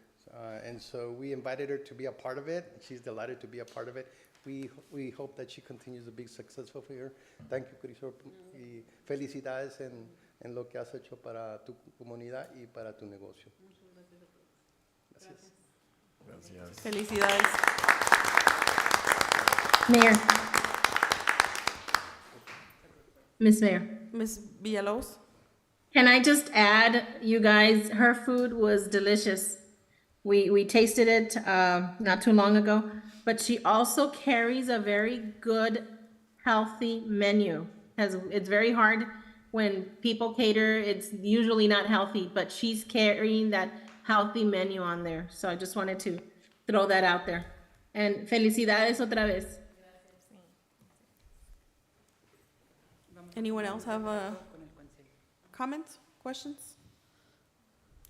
And so we invited her to be a part of it. She's delighted to be a part of it. We hope that she continues to be successful for her. Thank you, Crisol, y felicidades en lo que has hecho para tu comunidad y para tu negocio. Gracias. Gracias. Felicidades. Mayor. Miss Mayor. Ms. Villalobos? Can I just add, you guys, her food was delicious. We tasted it not too long ago, but she also carries a very good, healthy menu. It's very hard when people cater, it's usually not healthy, but she's carrying that healthy menu on there. So I just wanted to throw that out there. And felicidades otra vez. Anyone else have comments, questions?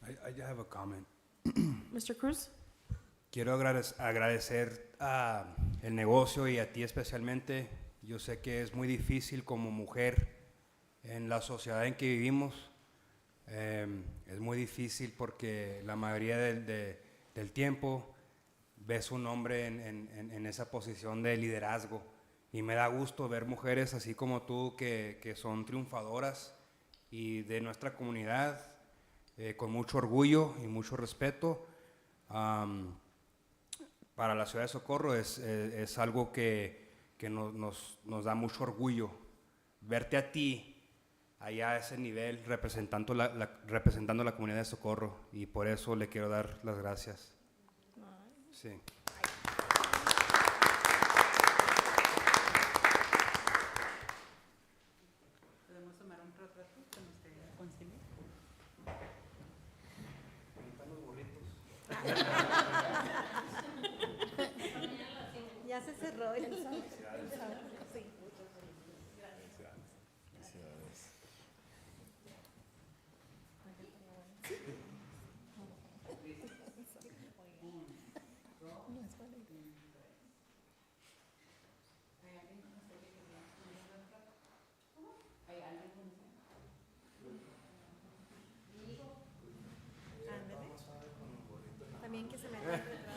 I have a comment. Mr. Cruz? Quiero agradecer a el negocio y a ti especialmente. Yo sé que es muy difícil como mujer en la sociedad en que vivimos. Es muy difícil porque la mayoría del tiempo ves un hombre en esa posición de liderazgo. Y me da gusto ver mujeres así como tú que son triunfadoras y de nuestra comunidad, con mucho orgullo y mucho respeto. Para la ciudad de Socorro es algo que nos da mucho orgullo. Verte a ti allá a ese nivel representando la comunidad de Socorro, y por eso le quiero dar las gracias. Sí. ¿Podemos tomar un retrato con usted, concilio? Están los burritos. Ya se cerró el sí. También que se meta el retrato.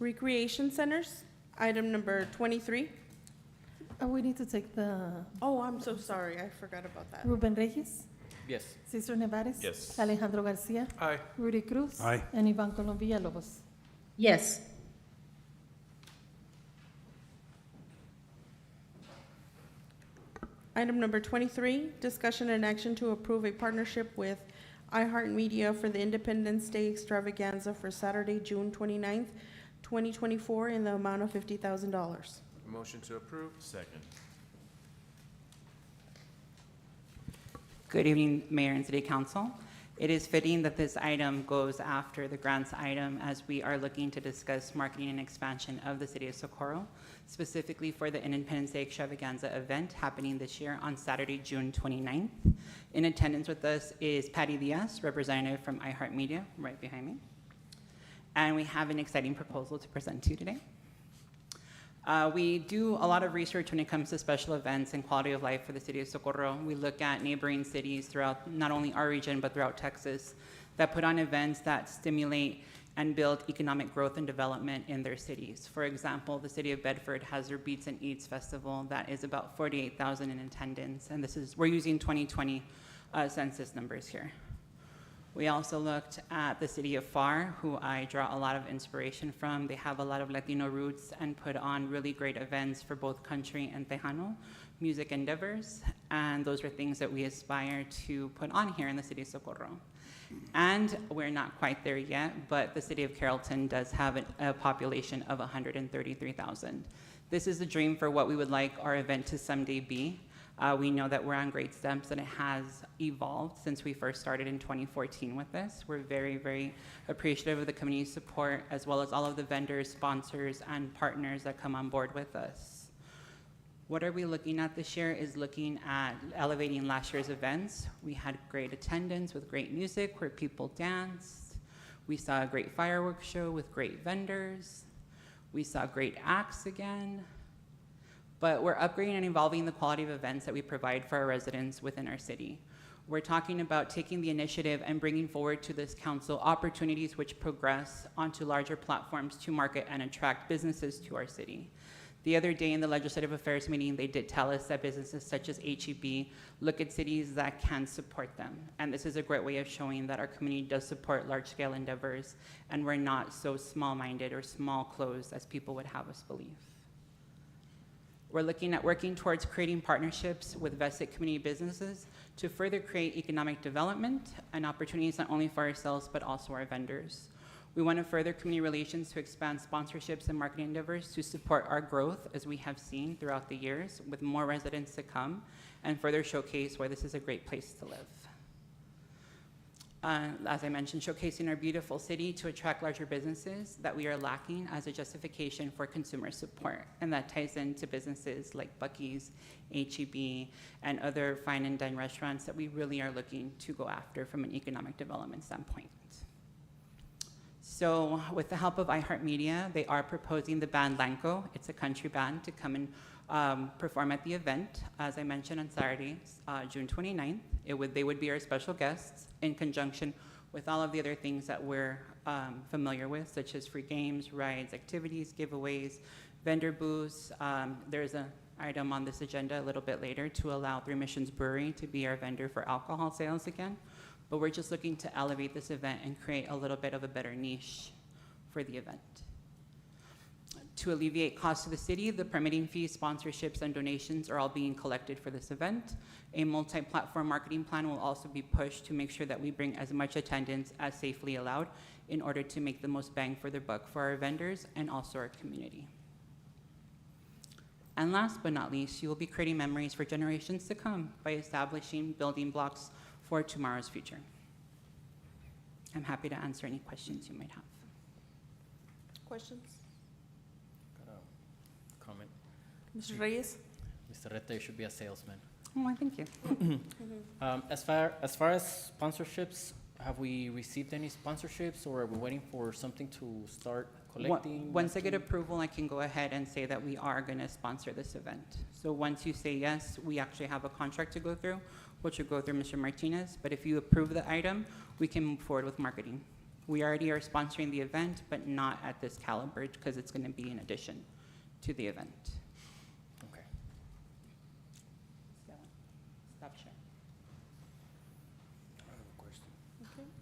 Recreation centers, item number 23. We need to take the Oh, I'm so sorry, I forgot about that. Ruben Reyes, Yes. Cesar Nevares. Yes. Alejandro Garcia. Aye. Rudy Cruz. Aye. And Ivan Colom Villalobos. Yes. Item number 23, discussion and action to approve a partnership with iHeartMedia for the Independence Day extravaganza for Saturday, June 29th, 2024, in the amount of $50,000. Motion to approve. Second. Good evening, Mayor and City Council. It is fitting that this item goes after the grants item as we are looking to discuss marketing and expansion of the City of Socorro, specifically for the Independence Day Extravaganza event happening this year on Saturday, June 29th. In attendance with us is Patty Diaz, representative from iHeartMedia, right behind me. And we have an exciting proposal to present to you today. We do a lot of research when it comes to special events and quality of life for the City of Socorro. We look at neighboring cities throughout not only our region, but throughout Texas that put on events that stimulate and build economic growth and development in their cities. For example, the City of Bedford has their Beats and Eats Festival that is about 48,000 in attendance, and we're using 2020 census numbers here. We also looked at the City of FAR, who I draw a lot of inspiration from. They have a lot of Latino roots and put on really great events for both country and Tejano music endeavors. And those are things that we aspire to put on here in the City of Socorro. And we're not quite there yet, but the City of Carrollton does have a population of 133,000. This is a dream for what we would like our event to someday be. We know that we're on great steps and it has evolved since we first started in 2014 with this. We're very, very appreciative of the community support as well as all of the vendors, sponsors, and partners that come on board with us. What are we looking at this year is looking at elevating last year's events. We had great attendance with great music where people danced. We saw a great fireworks show with great vendors. We saw great acts again. But we're upgrading and evolving the quality of events that we provide for our residents within our city. We're talking about taking the initiative and bringing forward to this council opportunities which progress onto larger platforms to market and attract businesses to our city. The other day in the Legislative Affairs meeting, they did tell us that businesses such as HEB look at cities that can support them. And this is a great way of showing that our community does support large-scale endeavors and we're not so small-minded or small-closed as people would have us believe. We're looking at working towards creating partnerships with vested community businesses to further create economic development and opportunities not only for ourselves, but also our vendors. We want to further community relations to expand sponsorships and marketing endeavors to support our growth, as we have seen throughout the years, with more residents to come, and further showcase why this is a great place to live. As I mentioned, showcasing our beautiful city to attract larger businesses that we are lacking as a justification for consumer support. And that ties into businesses like Buc-ee's, HEB, and other fine and dine restaurants that we really are looking to go after from an economic development standpoint. So with the help of iHeartMedia, they are proposing the band Lanco. It's a country band to come and perform at the event, as I mentioned, on Saturday, June 29th. They would be our special guests in conjunction with all of the other things that we're familiar with, such as free games, rides, activities, giveaways, vendor booths. There's an item on this agenda a little bit later to allow Three Missions Brewery to be our vendor for alcohol sales again. But we're just looking to elevate this event and create a little bit of a better niche for the event. To alleviate costs to the city, the permitting fees, sponsorships, and donations are all being collected for this event. A multi-platform marketing plan will also be pushed to make sure that we bring as much attendance as safely allowed in order to make the most bang for their buck for our vendors and also our community. And last but not least, you will be creating memories for generations to come by establishing building blocks for tomorrow's future. I'm happy to answer any questions you might have. Questions? Got a comment. Mr. Reyes? Mr. Reta, you should be a salesman. Oh, thank you. As far as sponsorships, have we received any sponsorships, or are we waiting for something to start collecting? Once I get approval, I can go ahead and say that we are going to sponsor this event. So once you say yes, we actually have a contract to go through, which will go through Mr. Martinez. But if you approve the item, we can move forward with marketing. We already are sponsoring the event, but not at this caliber because it's going to be in addition to the event. Okay. Stop sharing. I have a question.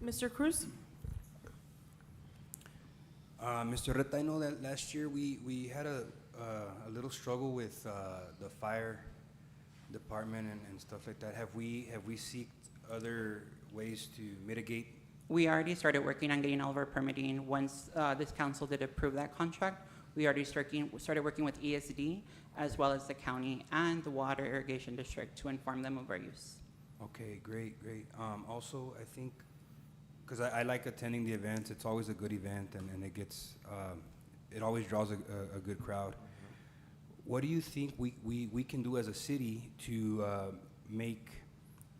Mr. Cruz? Mr. Reta, I know that last year we had a little struggle with the fire department and stuff like that. Have we sought other ways to mitigate? We already started working on getting all of our permitting. Once this council did approve that contract, we already started working with ESD as well as the county and the water irrigation district to inform them of our use. Okay, great. Also, I think, because I like attending the events, it's always a good event and it gets, it always draws a good crowd. What do you think we can do as a city to make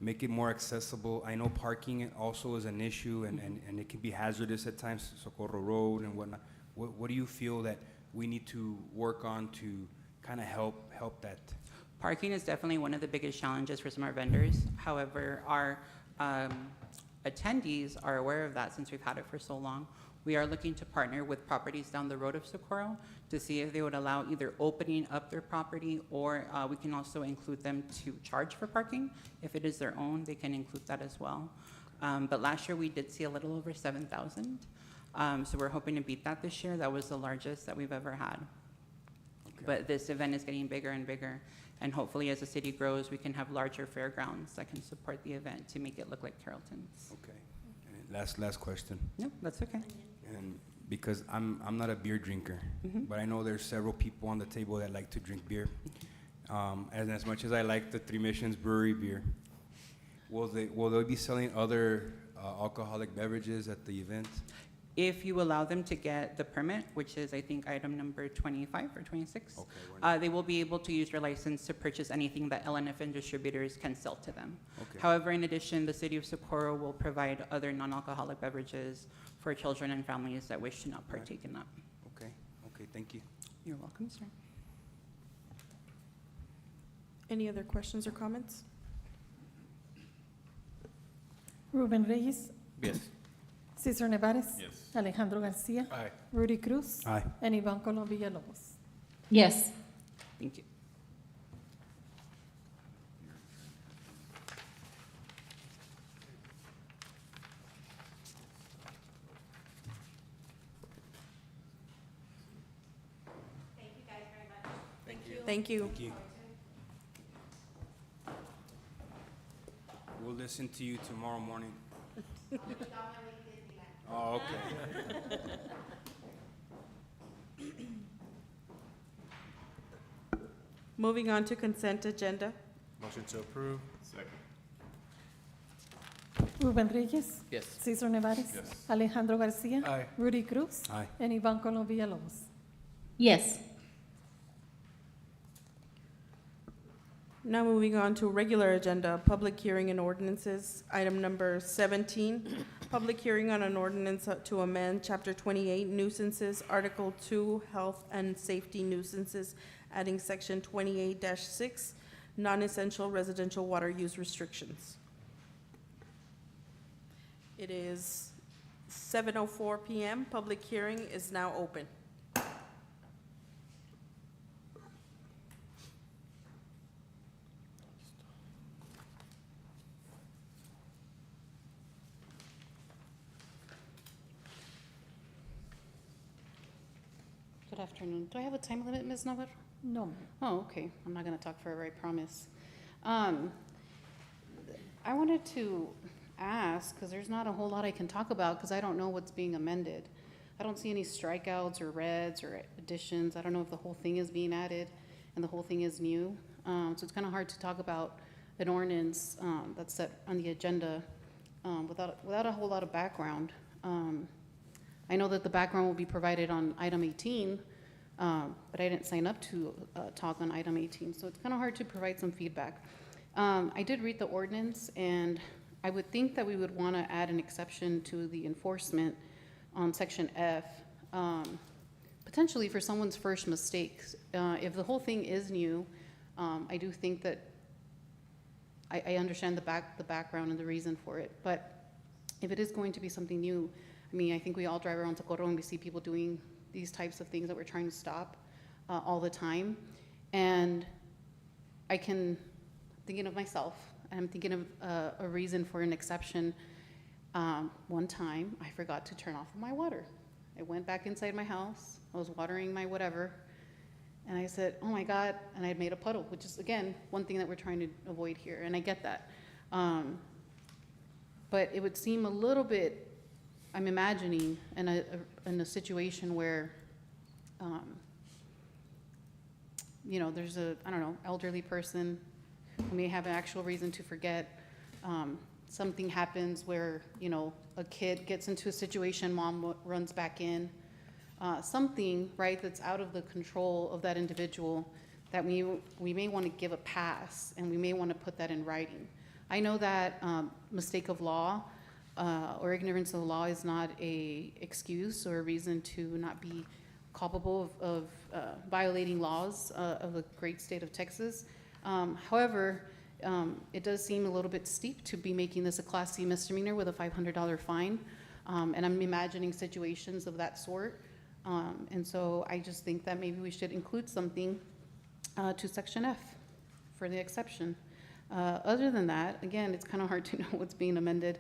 it more accessible? I know parking also is an issue and it can be hazardous at times, Socorro Road and whatnot. What do you feel that we need to work on to kind of help that? Parking is definitely one of the biggest challenges for some of our vendors. However, our attendees are aware of that since we've had it for so long. We are looking to partner with properties down the road of Socorro to see if they would allow either opening up their property or we can also include them to charge for parking. If it is their own, they can include that as well. But last year we did see a little over 7,000. So we're hoping to beat that this year. That was the largest that we've ever had. Okay. But this event is getting bigger and bigger. And hopefully as the city grows, we can have larger fairgrounds that can support the event to make it look like Carrollton's. Okay. And last question. No, that's okay. And because I'm not a beer drinker, but I know there's several people on the table that like to drink beer. And as much as I like the Three Missions Brewery beer, will they be selling other alcoholic beverages at the event? If you allow them to get the permit, which is I think item number 25 or 26, they will be able to use your license to purchase anything that LNFN distributors can sell to them. Okay. However, in addition, the city of Socorro will provide other non-alcoholic beverages for children and families that wish to not partake in that. Okay, thank you. You're welcome, sir. Any other questions or comments? Ruben Reyes, Yes. Cesar Nevares. Yes. Alejandro Garcia. Aye. Rudy Cruz. Aye. And Ivan Colom Villalobos. Yes. Thank you. Thank you. Thank you. We'll listen to you tomorrow morning. Oh, okay. Moving on to consent agenda. Motion to approve. Second. Ruben Reyes. Yes. Cesar Nevares. Yes. Alejandro Garcia. Aye. Rudy Cruz. Aye. And Ivan Colom Villalobos. Yes. Now moving on to regular agenda, public hearing and ordinances. Item number 17, public hearing on an ordinance to amend Chapter 28 nuisances, Article 2, health and safety nuisances, adding Section 28-6, non-essential residential water use restrictions. It is 7:04 p.m. Public hearing is now open. Good afternoon. Do I have a time limit, Ms. Navarro? No. Oh, okay. I'm not going to talk forever, I promise. I wanted to ask, because there's not a whole lot I can talk about, because I don't know what's being amended. I don't see any strikeouts or reds or additions. I don't know if the whole thing is being added and the whole thing is new. So it's kind of hard to talk about an ordinance that's set on the agenda without a whole lot of background. I know that the background will be provided on item 18, but I didn't sign up to talk on item 18, so it's kind of hard to provide some feedback. I did read the ordinance, and I would think that we would want to add an exception to the enforcement on Section F, potentially for someone's first mistake. If the whole thing is new, I do think that I understand the background and the reason for it, but if it is going to be something new, I mean, I think we all drive around Socorro and we see people doing these types of things that we're trying to stop all the time. And thinking of myself, and I'm thinking of a reason for an exception. One time, I forgot to turn off my water. I went back inside my house, I was watering my whatever, and I said, oh my God, and I had made a puddle, which is, again, one thing that we're trying to avoid here, and I get that. But it would seem a little bit, I'm imagining, in a situation where, you know, there's I don't know, elderly person who may have an actual reason to forget. Something happens where, you know, a kid gets into a situation, mom runs back in. Something, right, that's out of the control of that individual that we may want to give a pass, and we may want to put that in writing. I know that mistake of law or ignorance of the law is not a excuse or a reason to not be culpable of violating laws of the great state of Texas. However, it does seem a little bit steep to be making this a Class C misdemeanor with a $500 fine. And I'm imagining situations of that sort. And so I just think that maybe we should include something to Section F for the exception. Other than that, again, it's kind of hard to know what's being amended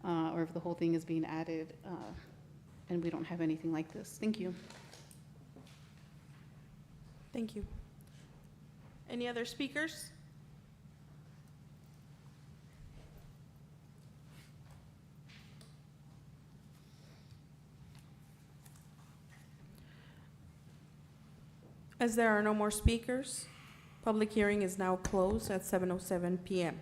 or if the whole thing is being added, and we don't have anything like this. Thank you. Thank you. Any other speakers? As there are no more speakers, public hearing is now closed at 7:07 p.m.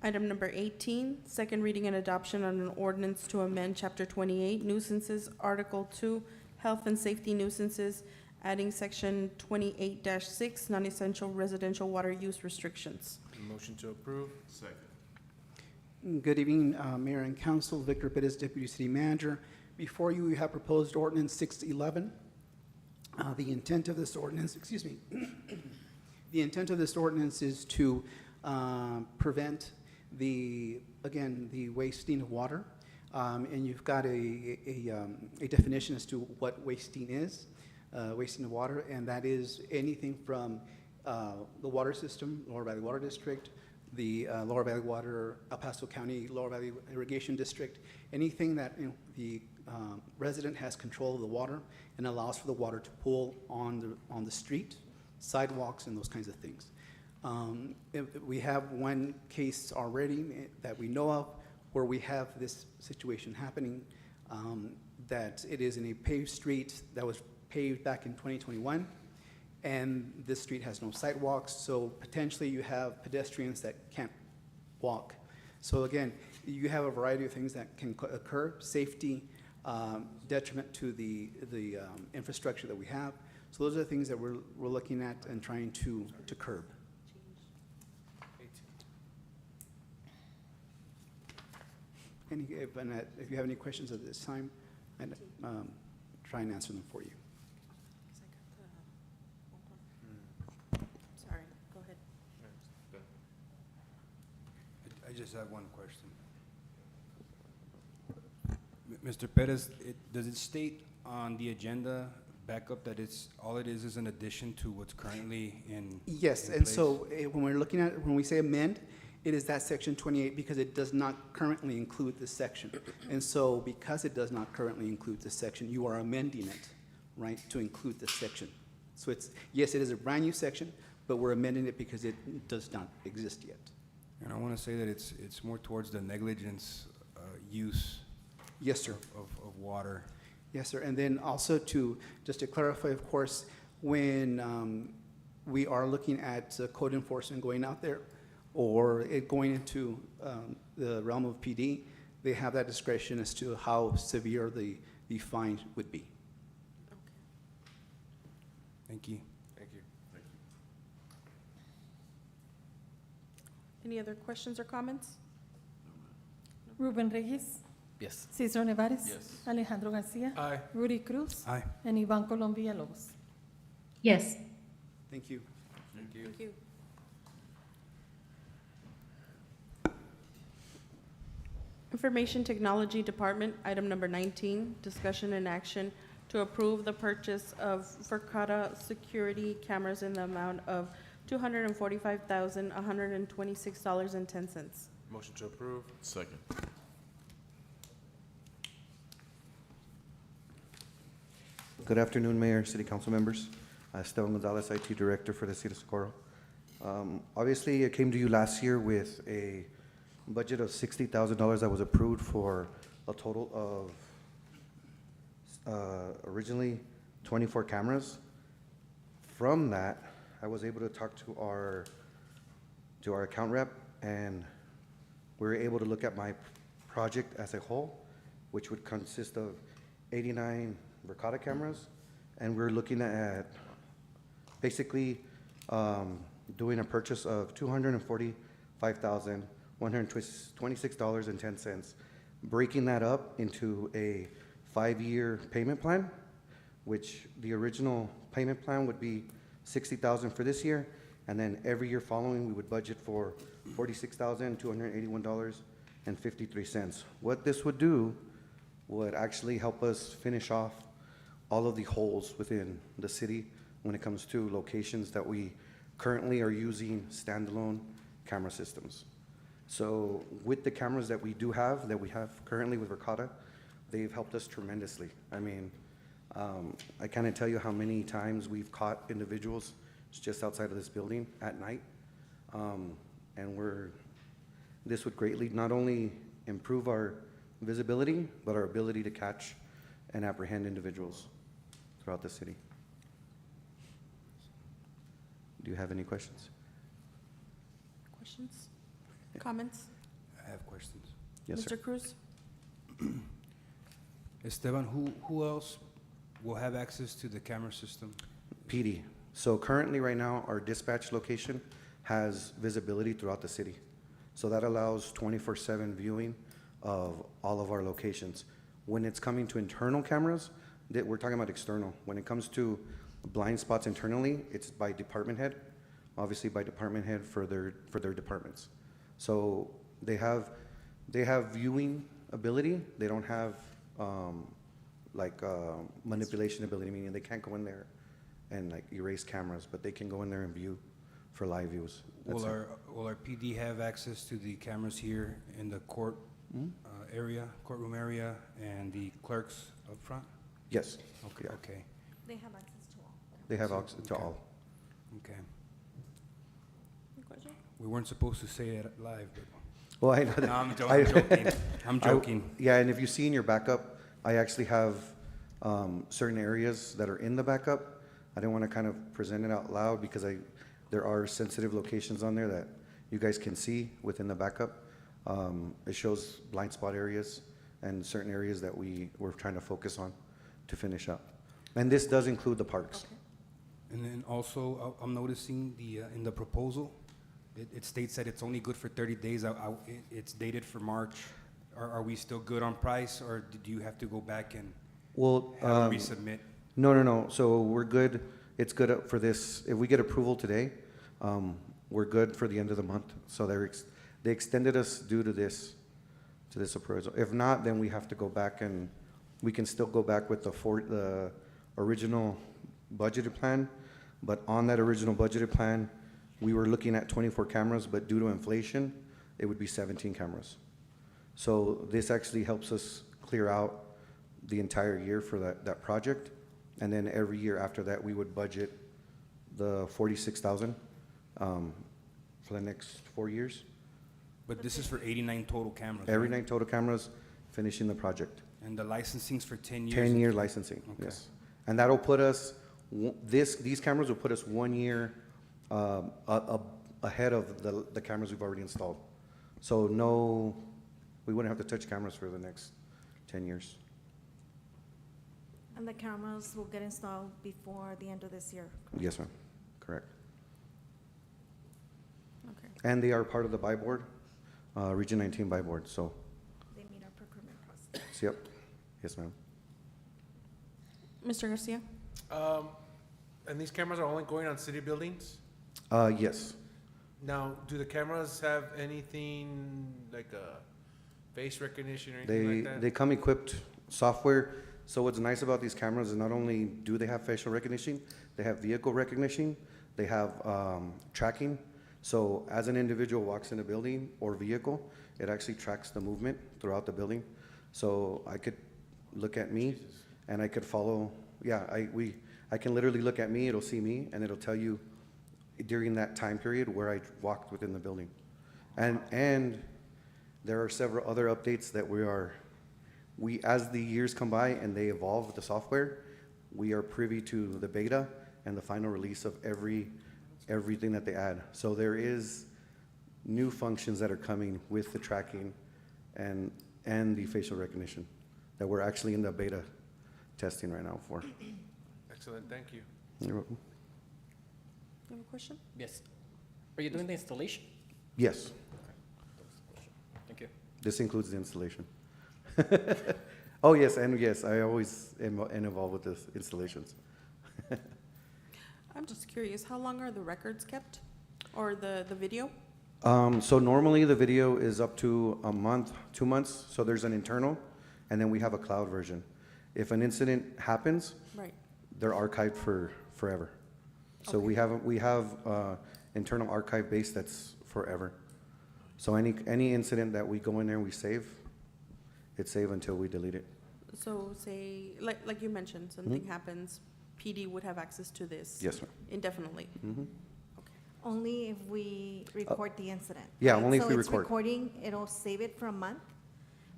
Item number 18, second reading and adoption on an ordinance to amend Chapter 28 nuisances, Article 2, Health and Safety nuisances, adding Section 28-6, non-essential residential water use restrictions. Motion to approve. Second. Good evening, Mayor and Council. Victor Perez, Deputy City Manager. Before you, we have proposed ordinance 611. The intent of this ordinance, excuse me, the intent of this ordinance is to prevent the wasting of water. And you've got a definition as to what wasting is, wasting of water, and that is anything from the water system, Lower Valley Water District, the Lower Valley Water, El Paso County Lower Valley Irrigation District, anything that the resident has control of the water and allows for the water to pool on the street, sidewalks, and those kinds of things. We have one case already that we know of where we have this situation happening, that it is in a paved street that was paved back in 2021, and this street has no sidewalks, so potentially you have pedestrians that can't walk. So again, you have a variety of things that can occur, safety, detriment to the infrastructure that we have. So those are the things that we're looking at and trying to curb. If you have any questions at this time, I'd try and answer them for you. Sorry, go ahead. I just have one question. Mr. Perez, does it state on the agenda backup that all it is an addition to what's currently in Yes, in and place? so when we're looking at, when we say amend, it is that section 28 because it does not currently include this section. And so because it does not currently include this section, you are amending it, right, to include this section. So it's, yes, it is a brand new section, but we're amending it because it does not exist yet. And I want to say that it's more towards the negligence use. Yes, sir. Of water. Yes, sir. And then also just to clarify, of course, when we are looking at code enforcement going out there or it going into the realm of PD, they have that discretion as to how severe the fine would be. Okay. Thank you. Thank you. Thank you. Any other questions or comments? Ruben Reyes. Yes. Cesar Nevares. Yes. Alejandro Garcia. Aye. Rudy Cruz. Aye. And Ivan Colom Villalobos. Yes. Thank you. Thank you. Thank you. Information Technology Department, item number 19, discussion and action to approve the purchase of Verkada security cameras in the amount of $245,126.10. Motion to approve. Second. Good afternoon, Mayor, City Council members. Esteban Gonzalez, IT Director for the City of Socorro. Obviously, I came to you last year with a budget of $60,000 that was approved for a total of originally 24 cameras. From that, I was able to talk to our account rep, and we were able to look at my project as a whole, which would consist of 89 Verkada cameras, and we're looking at basically doing a purchase of $245,126.10, breaking that up into a 5-year payment plan, which the original payment plan would be $60,000 for this year, and then every year following, we would budget for $46,281.53. What this would do would actually help us finish off all of the holes within the city when it comes to locations that we currently are using standalone camera systems. So with the cameras that we have currently with Verkada, they've helped us tremendously. I mean, I can't tell you how many times we've caught individuals just outside of this building at night. And this would greatly not only improve our visibility, but our ability to catch and apprehend individuals throughout the city. Do you have any questions? Questions? Comments? I have questions. Yes, sir. Mr. Cruz? Esteban, who else will have access to the camera system? PD. So currently, right now, our dispatch location has visibility throughout the city. So that allows 24/7 viewing of all of our locations. When it's coming to internal cameras, we're talking about external. When it comes to blind spots internally, it's by department head, obviously by department head for their departments. So they have viewing ability. They don't have manipulation ability, meaning they can't go in there and like erase cameras, but they can go in there and view for live views. Will our PD have access to the cameras here in the courtroom area, and the clerks up front? Yes. Okay. Yeah. Okay. They have access to all. They have access to all. Okay. Any question? We weren't supposed to say it live, but. Well, I know that. No, I'm joking. I'm joking. Yeah, and if you see in your backup, I actually have certain areas that are in the backup. I didn't want to kind of present it out loud because there are sensitive locations on there that you guys can see within the backup. It shows blind spot areas and certain areas that we're trying to focus on to finish up. And this does include the parks. Okay. And then also, I'm noticing in the proposal, it states that it's only good for 30 days. It's dated for March. Are we still good on price, or do you have to go back and have a resubmit? No. So we're good. It's good for this. If we get approval today, we're good for the end of the month. So they extended us due to this appraisal. If not, then we have to go back, and we can still go back with the original budgeted plan. But on that original budgeted plan, we were looking at 24 cameras, but due to inflation, it would be 17 cameras. So this actually helps us clear out the entire year for that project. And then every year after that, we would budget the 46,000 for the next 4 years. But this is for 89 total cameras. 89 total cameras, finishing the project. And the licensing's for 10 years? 10-year licensing, Okay. yes. And that'll put us, these cameras will put us 1 year ahead of the cameras we've already installed. So we wouldn't have to touch cameras for the next 10 years. And the cameras will get installed before the end of this year? Yes, ma'am, correct. Okay. And they are part of the buy board, Region 19 buy board, so. They meet our procurement process. Yep, yes, ma'am. Mr. Garcia? And these cameras are only going on city buildings? Yes. Now, do the cameras have anything like face recognition or anything like that? They come equipped software. So what's nice about these cameras is not only do they have facial recognition, they have vehicle recognition, they have tracking. So as an individual walks in a building or vehicle, it actually tracks the movement throughout the building. So I could look at me and I could follow, I can literally look at me, it'll see me, and it'll tell you during that time period where I walked within the building. And there are several other updates that as the years come by and they evolve with the software, we are privy to the beta and the final release of everything that they add. So there is new functions that are coming with the tracking and the facial recognition that we're actually in the beta testing right now for. Excellent, thank you. You're welcome. You have a question? Yes. Are you doing the installation? Yes, Thank you. this includes the installation. Oh, yes, and yes, I always am involved with the installations. I'm just curious, how long are the records kept? Or the video? So normally the video is up to a month, 2 months, so there's an internal, and then we have a cloud version. If an incident happens, Right. they're archived for forever. So we have internal archive base that's forever. So any incident that we go in there and we save, it's saved until we delete it. So say, like you mentioned, something happens, PD would have access to this? Yes, ma'am. Indefinitely? Mm-hmm. Only if we record the incident. Yeah, right? only if we So it's record. recording, it'll save it for a month.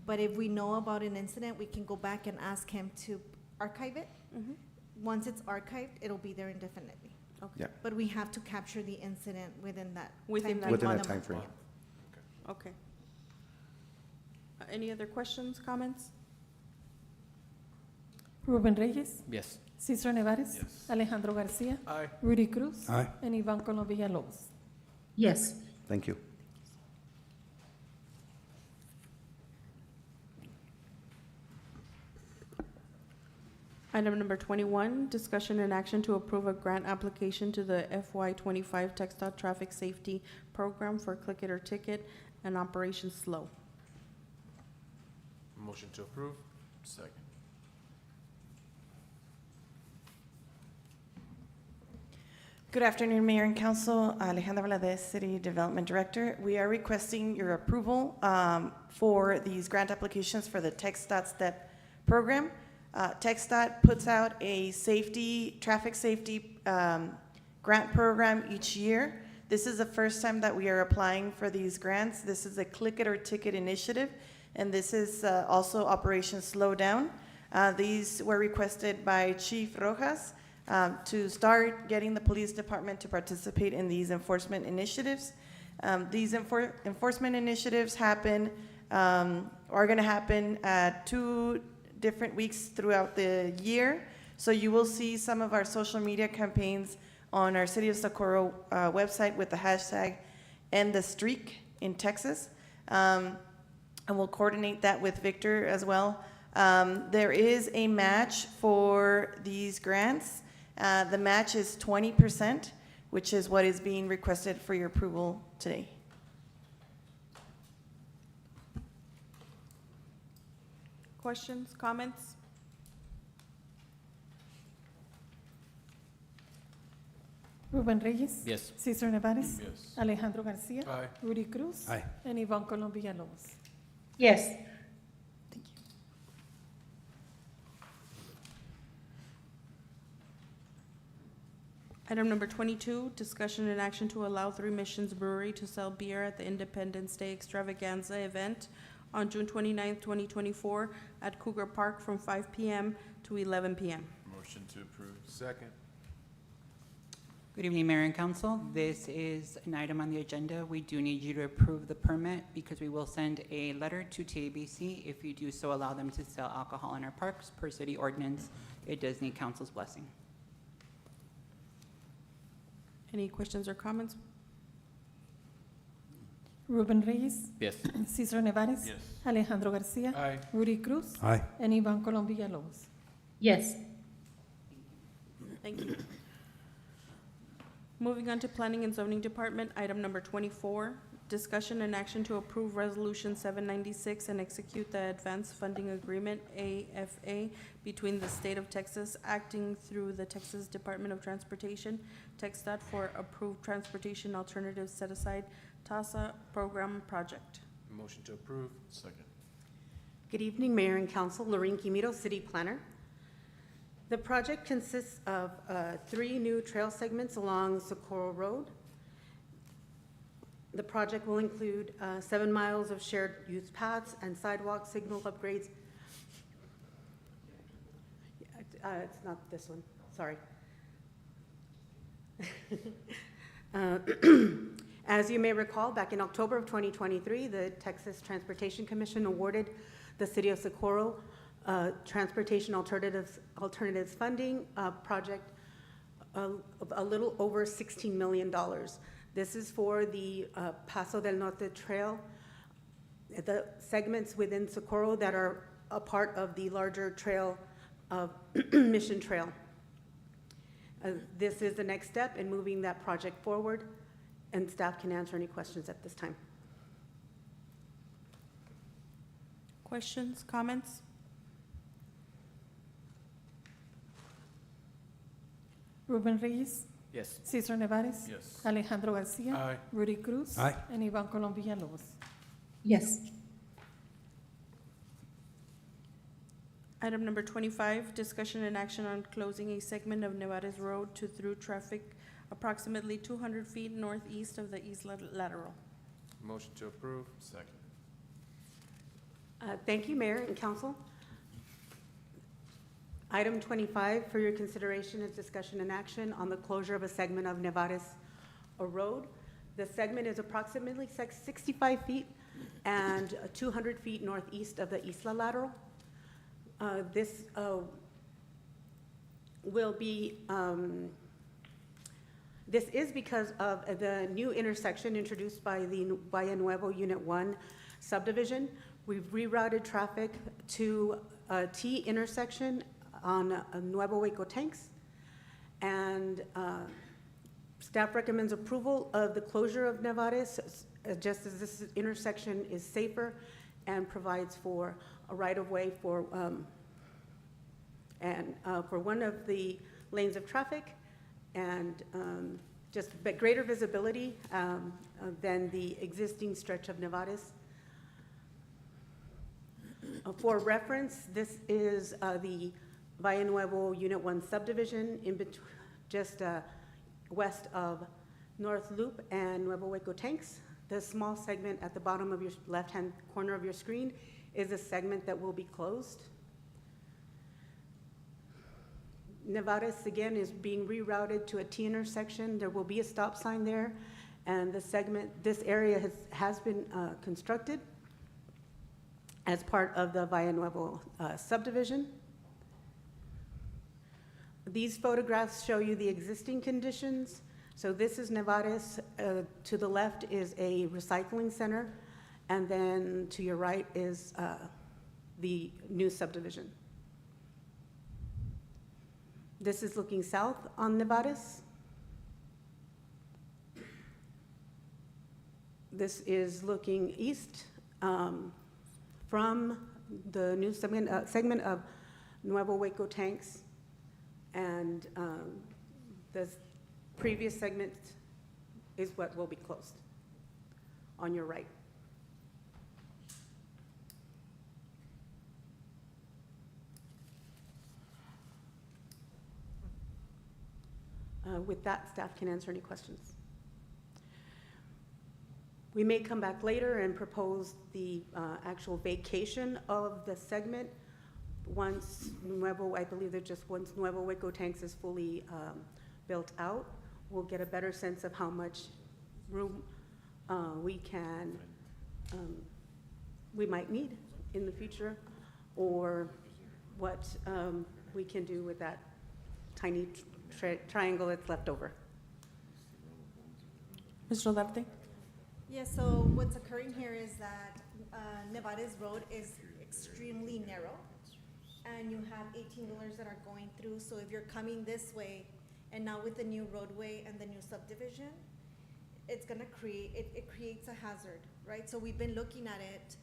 But if we know about an incident, we can go back and ask him to archive it. Once it's archived, it'll be there indefinitely. Yeah. But we have to capture the incident within that Within time that frame. Within that time frame. Okay. Any other questions, comments? Ruben Reyes. Yes. Cesar Nevares. Alejandro Garcia. Aye. Rudy Cruz. Aye. And Ivan Colom Villalobos. Yes. Thank you. Item number 21, discussion and action to approve a grant application to the FY25 TxDOT Traffic Safety Program for Click It or Ticket and Operation Slow. Motion to approve? Second. Good afternoon, Mayor and Council. Alejandra Valadez, City Development Director. We are requesting your approval for these grant applications for the TxDOT STEP program. TxDOT puts out a traffic safety grant program each year. This is the first time that we are applying for these grants. This is a Click It or Ticket initiative, and this is also Operation Slow Down. These were requested by Chief Rojas to start getting the police department to participate in these enforcement initiatives. These enforcement initiatives are going to happen at 2 different weeks throughout the year. So you will see some of our social media campaigns on our City of Socorro website with the hashtag End the Streak in Texas. And we'll coordinate that with Victor as well. There is a match for these grants. The match is 20%, which is what is being requested for your approval today. Questions, comments? Ruben Reyes. Yes. Cesar Nevares. Yes. Alejandro Garcia. Aye. Rudy Cruz. Aye. And Ivan Colom Villalobos. Yes. Item number 22, discussion and action to allow 3 Missions Brewery to sell beer at the Independence Day Extravaganza event on June 29th, 2024 at Cougar Park from 5 p.m. to 11 p.m. Motion to approve? Second. Good evening, Mayor and Council. This is an item on the agenda. We do need you to approve the permit because we will send a letter to TABC if you do so allow them to sell alcohol in our parks per city ordinance. It does need council's blessing. Any questions or comments? Ruben Reyes. Yes. Cesar Nevares. Yes. Alejandro Garcia. Aye. Rudy Cruz. Aye. And Ivan Colom Villalobos. Yes. Thank you. Moving on to Planning and Zoning Department, item number 24, discussion and action to approve Resolution 796 and execute the Advanced Funding Agreement, AFA, between the State of Texas, acting through the Texas Department of Transportation, TxDOT, for approved transportation alternatives set aside, TASA program project. Motion to approve. Second. Good evening, Mayor and Council. Lorene Quimito, City Planner. The project consists of 3 new trail segments along Socorro Road. The project will include 7 miles of shared use paths and sidewalk signal upgrades. It's not this one, sorry. As you may recall, back in October of 2023, the Texas Transportation Commission awarded the City of Socorro Transportation Alternatives Funding project of a little over $16 million. This is for the Paso del Norte Trail, the segments within Socorro that are a part of the larger trail of Mission Trail. This is the next step in moving that project forward, and staff can answer any questions at this time. Questions, comments? Ruben Reyes. Yes. Cesar Nevares. Yes. Alejandro Garcia. Aye. Rudy Cruz. Aye. And Ivan Colom Villalobos. Yes. Item number 25, discussion and action on closing a segment of Nevares Road to through traffic approximately 200 feet northeast of the east lateral. Motion to approve. Second. Thank you, Mayor and Council. Item 25 for your consideration is discussion and action on the closure of a segment of Nevares Road. The segment is approximately 65 feet and 200 feet northeast of the Isla Lateral. This will be, this is because of the new intersection introduced by the Valle Nuevo Unit 1 subdivision. We've rerouted traffic to a T intersection on Nuevo Hueco Tanks, and staff recommends approval of the closure of Nevares, just as this intersection is safer and provides for a right-of-way for one of the lanes of traffic, and just greater visibility than the existing stretch of Nevares. For reference, this is the Valle Nuevo Unit 1 subdivision in between, just west of North Loop and Nuevo Hueco Tanks. The small segment at the bottom of your left-hand corner of your screen is a segment that will be closed. Nevares, again, is being rerouted to a T intersection. There will be a stop sign there, and the segment, this area has been constructed as part of the Valle Nuevo subdivision. These photographs show you the existing conditions. So this is Nevares. To the left is a recycling center, and then to your right is the new subdivision. This is looking south on Nevares. This is looking east from the new segment of Nuevo Hueco Tanks, and the previous segment is what will be closed on your right. With that, staff can answer any questions. We may come back later and propose the actual vacation of the segment once Nuevo, I believe that just once Nuevo Hueco Tanks is fully built out, we'll get a better sense of how much room we might need in the future, or what we can do with that tiny triangle that's left over. Ms. Rodarte? Yes, so what's occurring here is that Nevares Road is extremely narrow, and you have 18-wheelers that are going through. So if you're coming this way, and now with the new roadway and the new subdivision, it's gonna create, it creates a hazard, right? So we've been looking at it.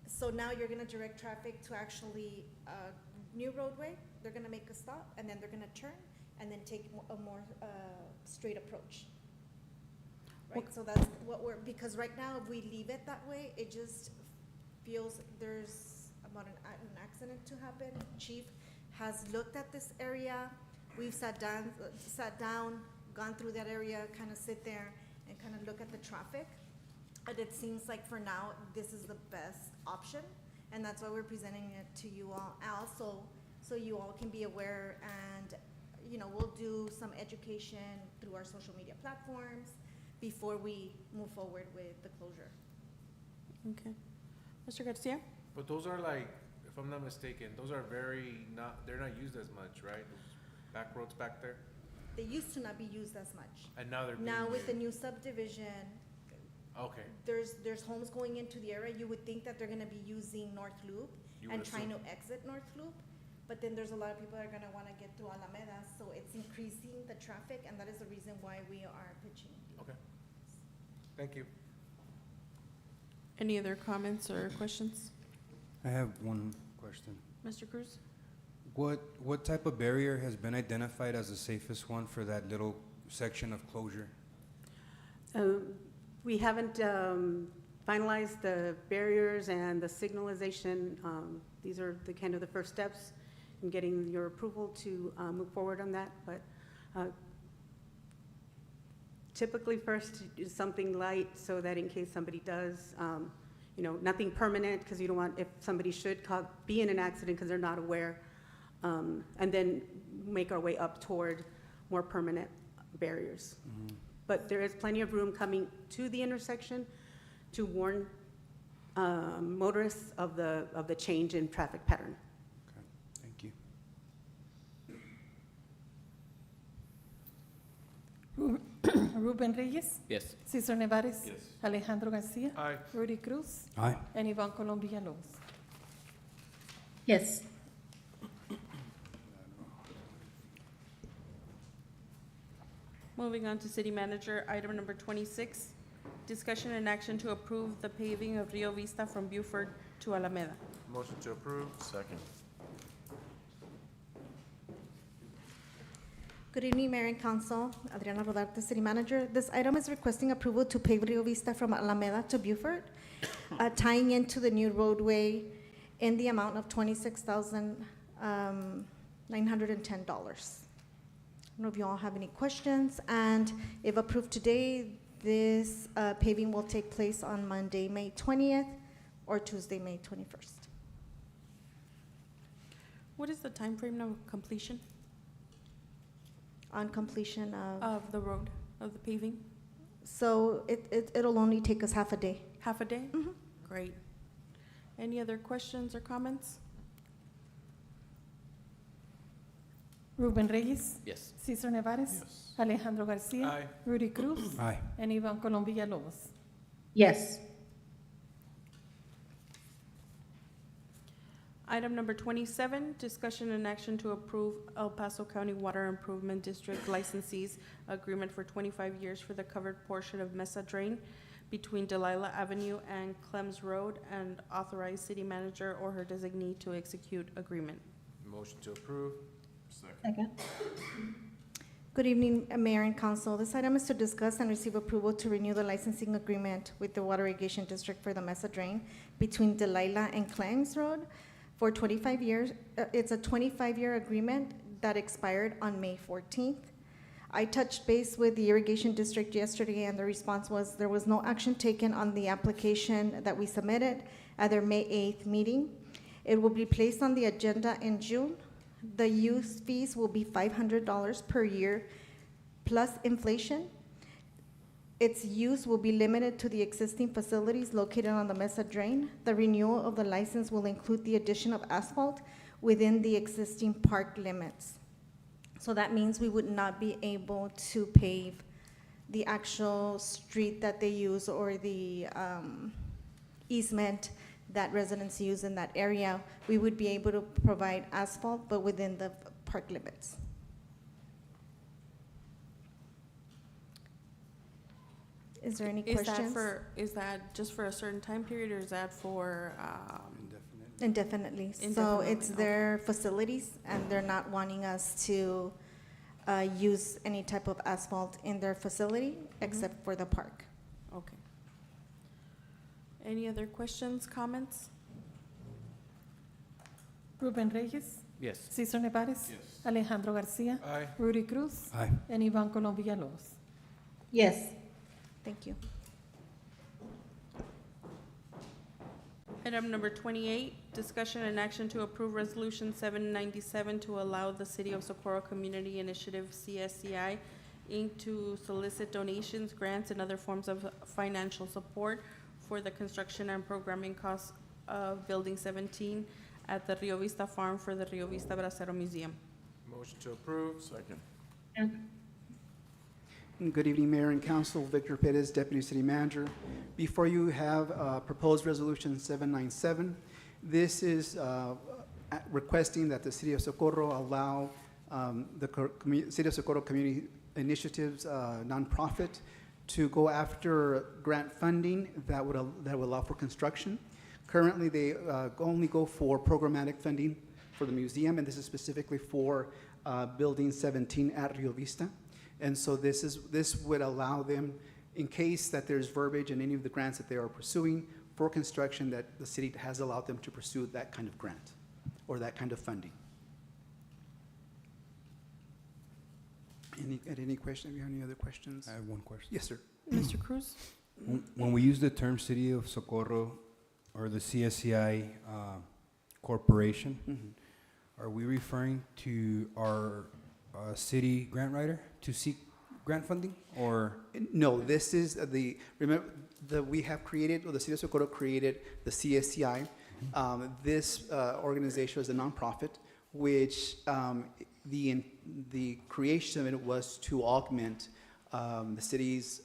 So now you're gonna direct traffic to actually a new roadway, they're gonna make a stop, and then they're gonna turn, and then take a more, straight approach. Right, so that's what we're, because right now, if we leave it that way, it just feels there's about an accident to happen. Chief has looked at this area, we've sat down, gone through that area, kind of sit there and kind of look at the traffic. And it seems like for now, this is the best option, and that's why we're presenting it to you all also, so you all can be aware, and, you know, we'll do some education through our social media platforms before we move forward with the closure. Okay. Mr. Garcia? But those are like, if I'm not mistaken, those are they're not used as much, right? Those back roads back there? They used to not be used as much. And now they're being Now with the used. new subdivision, Okay. there's homes going into the area, you would think that they're gonna be using North Loop You and would trying to assume. exit North Loop, but then there's a lot of people that are gonna wanna get through Alameda, so it's increasing the traffic, and that is the reason why we are pitching. Okay. Thank you. Any other comments or questions? I have one question. Mr. Cruz? What type of barrier has been identified as the safest one for that little section of closure? We haven't finalized the barriers and the signalization. These are the kind of the first steps in getting your approval to move forward on that. But typically first is something light so that in case somebody does, you know, nothing permanent, because you don't want, if somebody should be in an accident because they're not aware, and then make our way up toward more permanent barriers. But there is plenty of room coming to the intersection to warn motorists of the change in traffic pattern. Okay, thank you. Ruben Reyes, Yes. Cesar Nevares. Yes. Alejandro Garcia. Aye. Rudy Cruz. Aye. And Ivan Colom Villalobos. Yes. Moving on to city manager, item number 26, discussion and action to approve the paving of Rio Vista from Buford to Alameda. Motion to approve. Second. Good evening, Mayor and Council. Adriana Rodarte, City Manager. This item is requesting approval to pave Rio Vista from Alameda to Buford, tying into the new roadway in the amount of $26,910. I don't know if you all have any questions, and if approved today, this paving will take place on Monday, May 20th, or Tuesday, May 21st. What is the time frame of completion On completion of the road, of the paving? So it'll only take us half a day. Half a day? Mhm. Great. Any other questions or comments? Ruben Reyes. Yes. Cesar Nevares. Yes. Alejandro Garcia. Aye. Rudy Cruz. Aye. And Ivan Colom Villalobos. Yes. Item number 27, discussion and action to approve El Paso County Water Improvement District licensees agreement for 25 years for the covered portion of Mesa Drain between Delilah Avenue and Clems Road, and authorize city manager or her designee to execute agreement. Motion to approve. Second. Good evening, Mayor and Council. This item is to discuss and receive approval to renew the licensing agreement with the Water Irrigation District for the Mesa Drain between Delilah and Clems Road for 25 years. It's a 25-year agreement that expired on May 14th. I touched base with the Irrigation District yesterday, and the response was there was no action taken on the application that we submitted at their May 8th meeting. It will be placed on the agenda in June. The use fees will be $500 per year plus inflation. Its use will be limited to the existing facilities located on the Mesa Drain. The renewal of the license will include the addition of asphalt within the existing park limits. So that means we would not be able to pave the actual street that they use or the easement that residents use in that area. We would be able to provide asphalt, but within the park limits. Is there any Is that questions? is that just for a certain time period, or is that for, Indefinitely. So Indefinitely, it's their facilities, and they're not wanting us to use any type of asphalt in their facility except for the park. okay. Any other questions, comments? Ruben Reyes. Yes. Cesar Nevares. Yes. Alejandro Garcia. Aye. Rudy Cruz. Aye. And Ivan Colom Villalobos. Yes. Thank you. Item number 28, discussion and action to approve Resolution 797 to allow the City of Socorro Community Initiative, CSCI, Inc. to solicit donations, grants, and other forms of financial support for the construction and programming costs of Building 17 at the Rio Vista Farm for the Rio Vista Bracero Museum. Motion to approve. Second. Good evening, Mayor and Council. Victor Perez, Deputy City Manager. Before you have proposed Resolution 797. This is requesting that the City of Socorro allow City of Socorro Community Initiatives nonprofit to go after grant funding that would allow for construction. Currently, they only go for programmatic funding for the museum, and this is specifically for Building 17 at Rio Vista. And so this would allow them, in case that there's verbiage in any of the grants that they are pursuing for construction, that the city has allowed them to pursue that kind of grant or that kind of funding. Any question? Do you have any other questions? I have one question. Yes, sir. Mr. Cruz? When we use the term City of Socorro or the CSCI corporation, are we referring to our city grant writer to seek grant funding, or? No, this is remember, we have created, or the City of Socorro created the CSCI. This organization is a nonprofit, which the creation of it was to augment the city's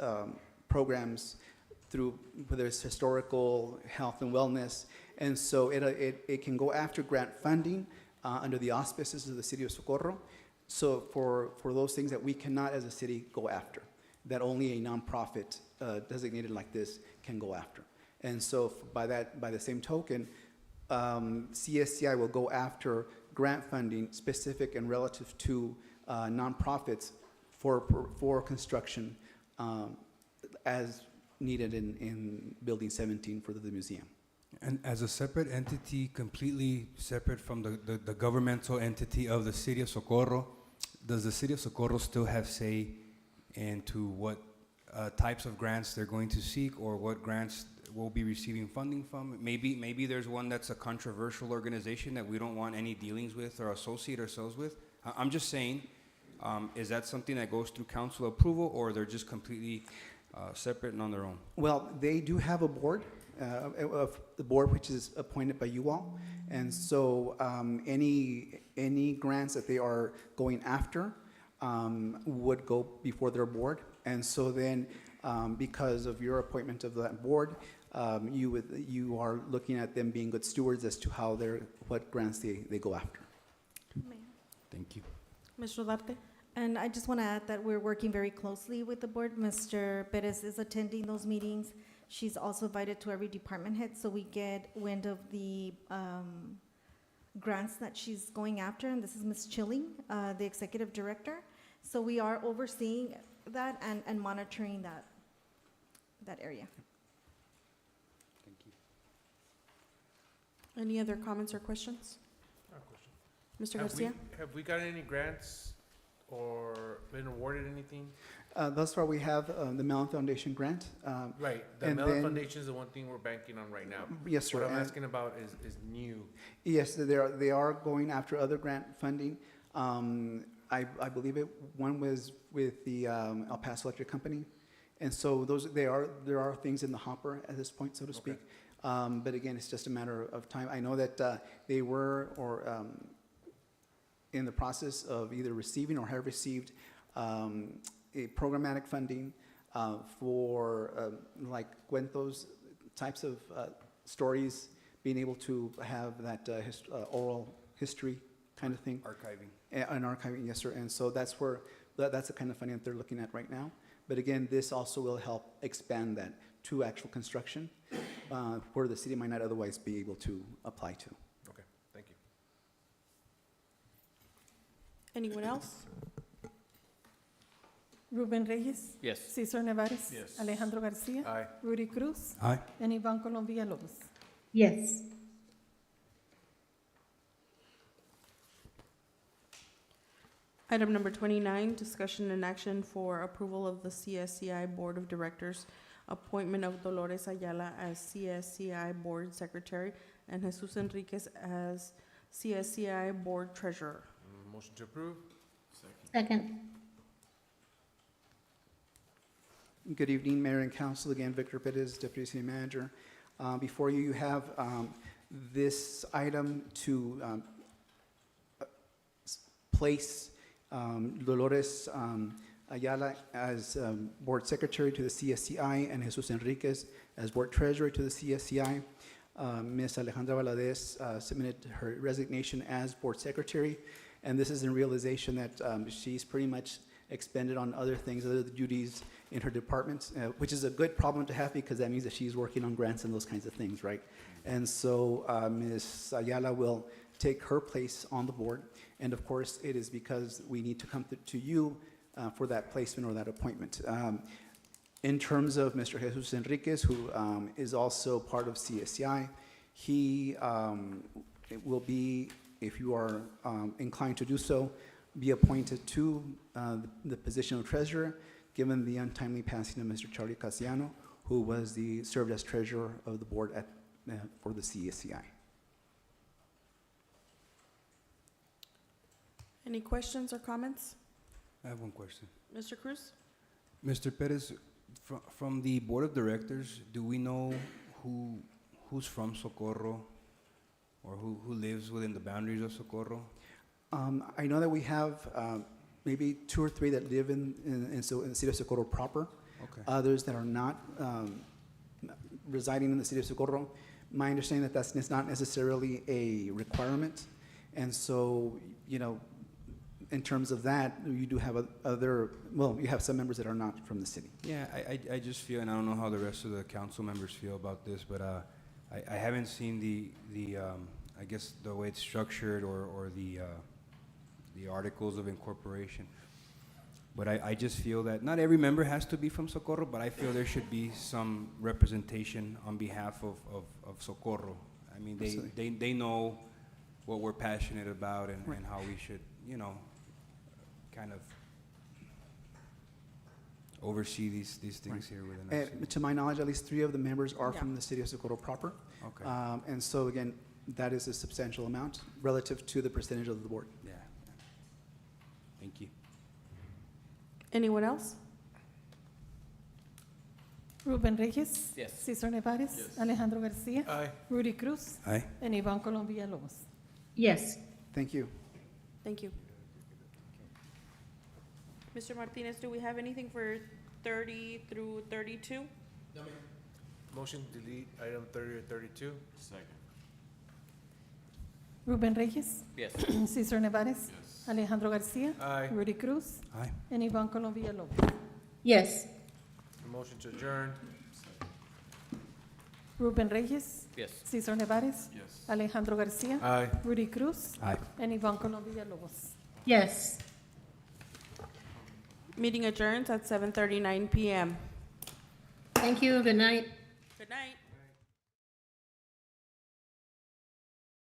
programs through, whether it's historical, health, and wellness. And so it can go after grant funding under the auspices of the City of Socorro. So for those things that we cannot as a city go after, that only a nonprofit designated like this can go after. And so by the same token, CSCI will go after grant funding specific and relative to nonprofits for construction as needed in Building 17 for the museum. And as a separate entity, completely separate from the governmental entity of the City of Socorro, does the City of Socorro still have say into what types of grants they're going to seek, or what grants we'll be receiving funding from? Maybe there's one that's a controversial organization that we don't want any dealings with or associate ourselves with. I'm just saying, is that something that goes through council approval, or they're just completely separate and on their own? Well, they do have a board, of the board which is appointed by you all. And so any grants that they are going after would go before their board. And so then, because of your appointment of that board, you are looking at them being good stewards as to what grants they go after. Thank you. Ms. Rodarte? And I just want to add that we're working very closely with the board. Mr. Perez is attending those meetings. She's also invited to every department head, so we get wind of the grants that she's going after. And this is Ms. Chilling, the executive director. So we are overseeing that and monitoring that area. Thank you. Any other comments or questions? Mr. Garcia? Have we got any grants or been awarded anything? Thus far, we have the Mellon Foundation grant. Right, the and Mellon then- Foundation is the one thing we're banking on right now. Yes, sir. What I'm and- asking about is new. Yes, they are going after other grant funding. I believe one was with the El Paso Electric Company. And so there are things in the hopper at this point, so to speak. But again, it's just a matter of time. I know that they were in the process of either receiving or have received a programmatic funding for like cuentos types of stories, being able to have that oral history kind of thing. Archiving. And archiving, yes, sir. And so that's the kind of funding that they're looking at right now. But again, this also will help expand that to actual construction, where the city might not otherwise be able to apply to. Okay, thank you. Anyone else? Ruben Reyes. Yes. Cesar Nevares. Yes. Alejandro Garcia. Aye. Rudy Cruz. Aye. And Ivan Colom Villalobos. Yes. Item number 29, discussion and action for approval of the CSCI Board of Directors, appointment of Dolores Ayala as CSCI Board Secretary and Jesus Enriquez as CSCI Board Treasurer. Motion to approve? Second. Good evening, Mayor and Council. Again, Victor Perez, Deputy City Manager. Before you, you have this item to place Dolores Ayala as Board Secretary to the CSCI and Jesus Enriquez as Board Treasurer to the CSCI. Ms. Alejandra Valadez submitted her resignation as Board Secretary, and this is in realization that she's pretty much expended on other things, other duties in her departments, which is a good problem to have because that means that she's working on grants and those kinds of things, right? And so Ms. Ayala will take her place on the board. And of course, it is because we need to come to you for that placement or that appointment. In terms of Mr. Jesus Enriquez, who is also part of CSCI, he will be, if you are inclined to do so, be appointed to the position of treasurer, given the untimely passing of Mr. Charlie Casiano, who was served as treasurer of the board for the CSCI. Any questions or comments? I have one question. Mr. Cruz? Mr. Perez, from the Board of Directors, do we know who's from Socorro or who lives within the boundaries of Socorro? I know that we have maybe 2 or 3 that live in the city of Socorro proper. Okay. Others that are not residing in the city of Socorro. My understanding that's not necessarily a requirement. And so, you know, in terms of that, you do have you have some members that are not from the city. Yeah, I just feel, and I don't know how the rest of the council members feel about this, but I haven't seen the I guess the way it's structured or the articles of incorporation. But I just feel that not every member has to be from Socorro, but I feel there should be some representation on behalf of Socorro. I mean, they know what we're passionate about and how we should, you know, kind of oversee these things here within our city. To my knowledge, at least 3 of the members are from the city of Socorro proper. Okay. And so again, that is a substantial amount relative to the percentage of the board. Yeah. Thank you. Anyone else? Ruben Reyes. Yes. Cesar Nevares. Alejandro Garcia. Aye. Rudy Cruz. Aye. And Ivan Colom Villalobos. Yes. Thank you. Thank you. Mr. Martinez, do we have anything for 30 through 32? Motion to delete item 30 or 32? Second. Ruben Reyes. Yes. Cesar Nevares. Alejandro Garcia. Aye. Rudy Cruz. Aye. And Ivan Colom Villalobos. Yes. Motion to adjourn? Ruben Reyes. Yes. Cesar Nevares. Yes. Alejandro Garcia. Aye. Rudy Cruz. Aye. And Ivan Colom Villalobos. Yes. Meeting adjourns at 7:39 p.m. Thank you. Good night. Good night.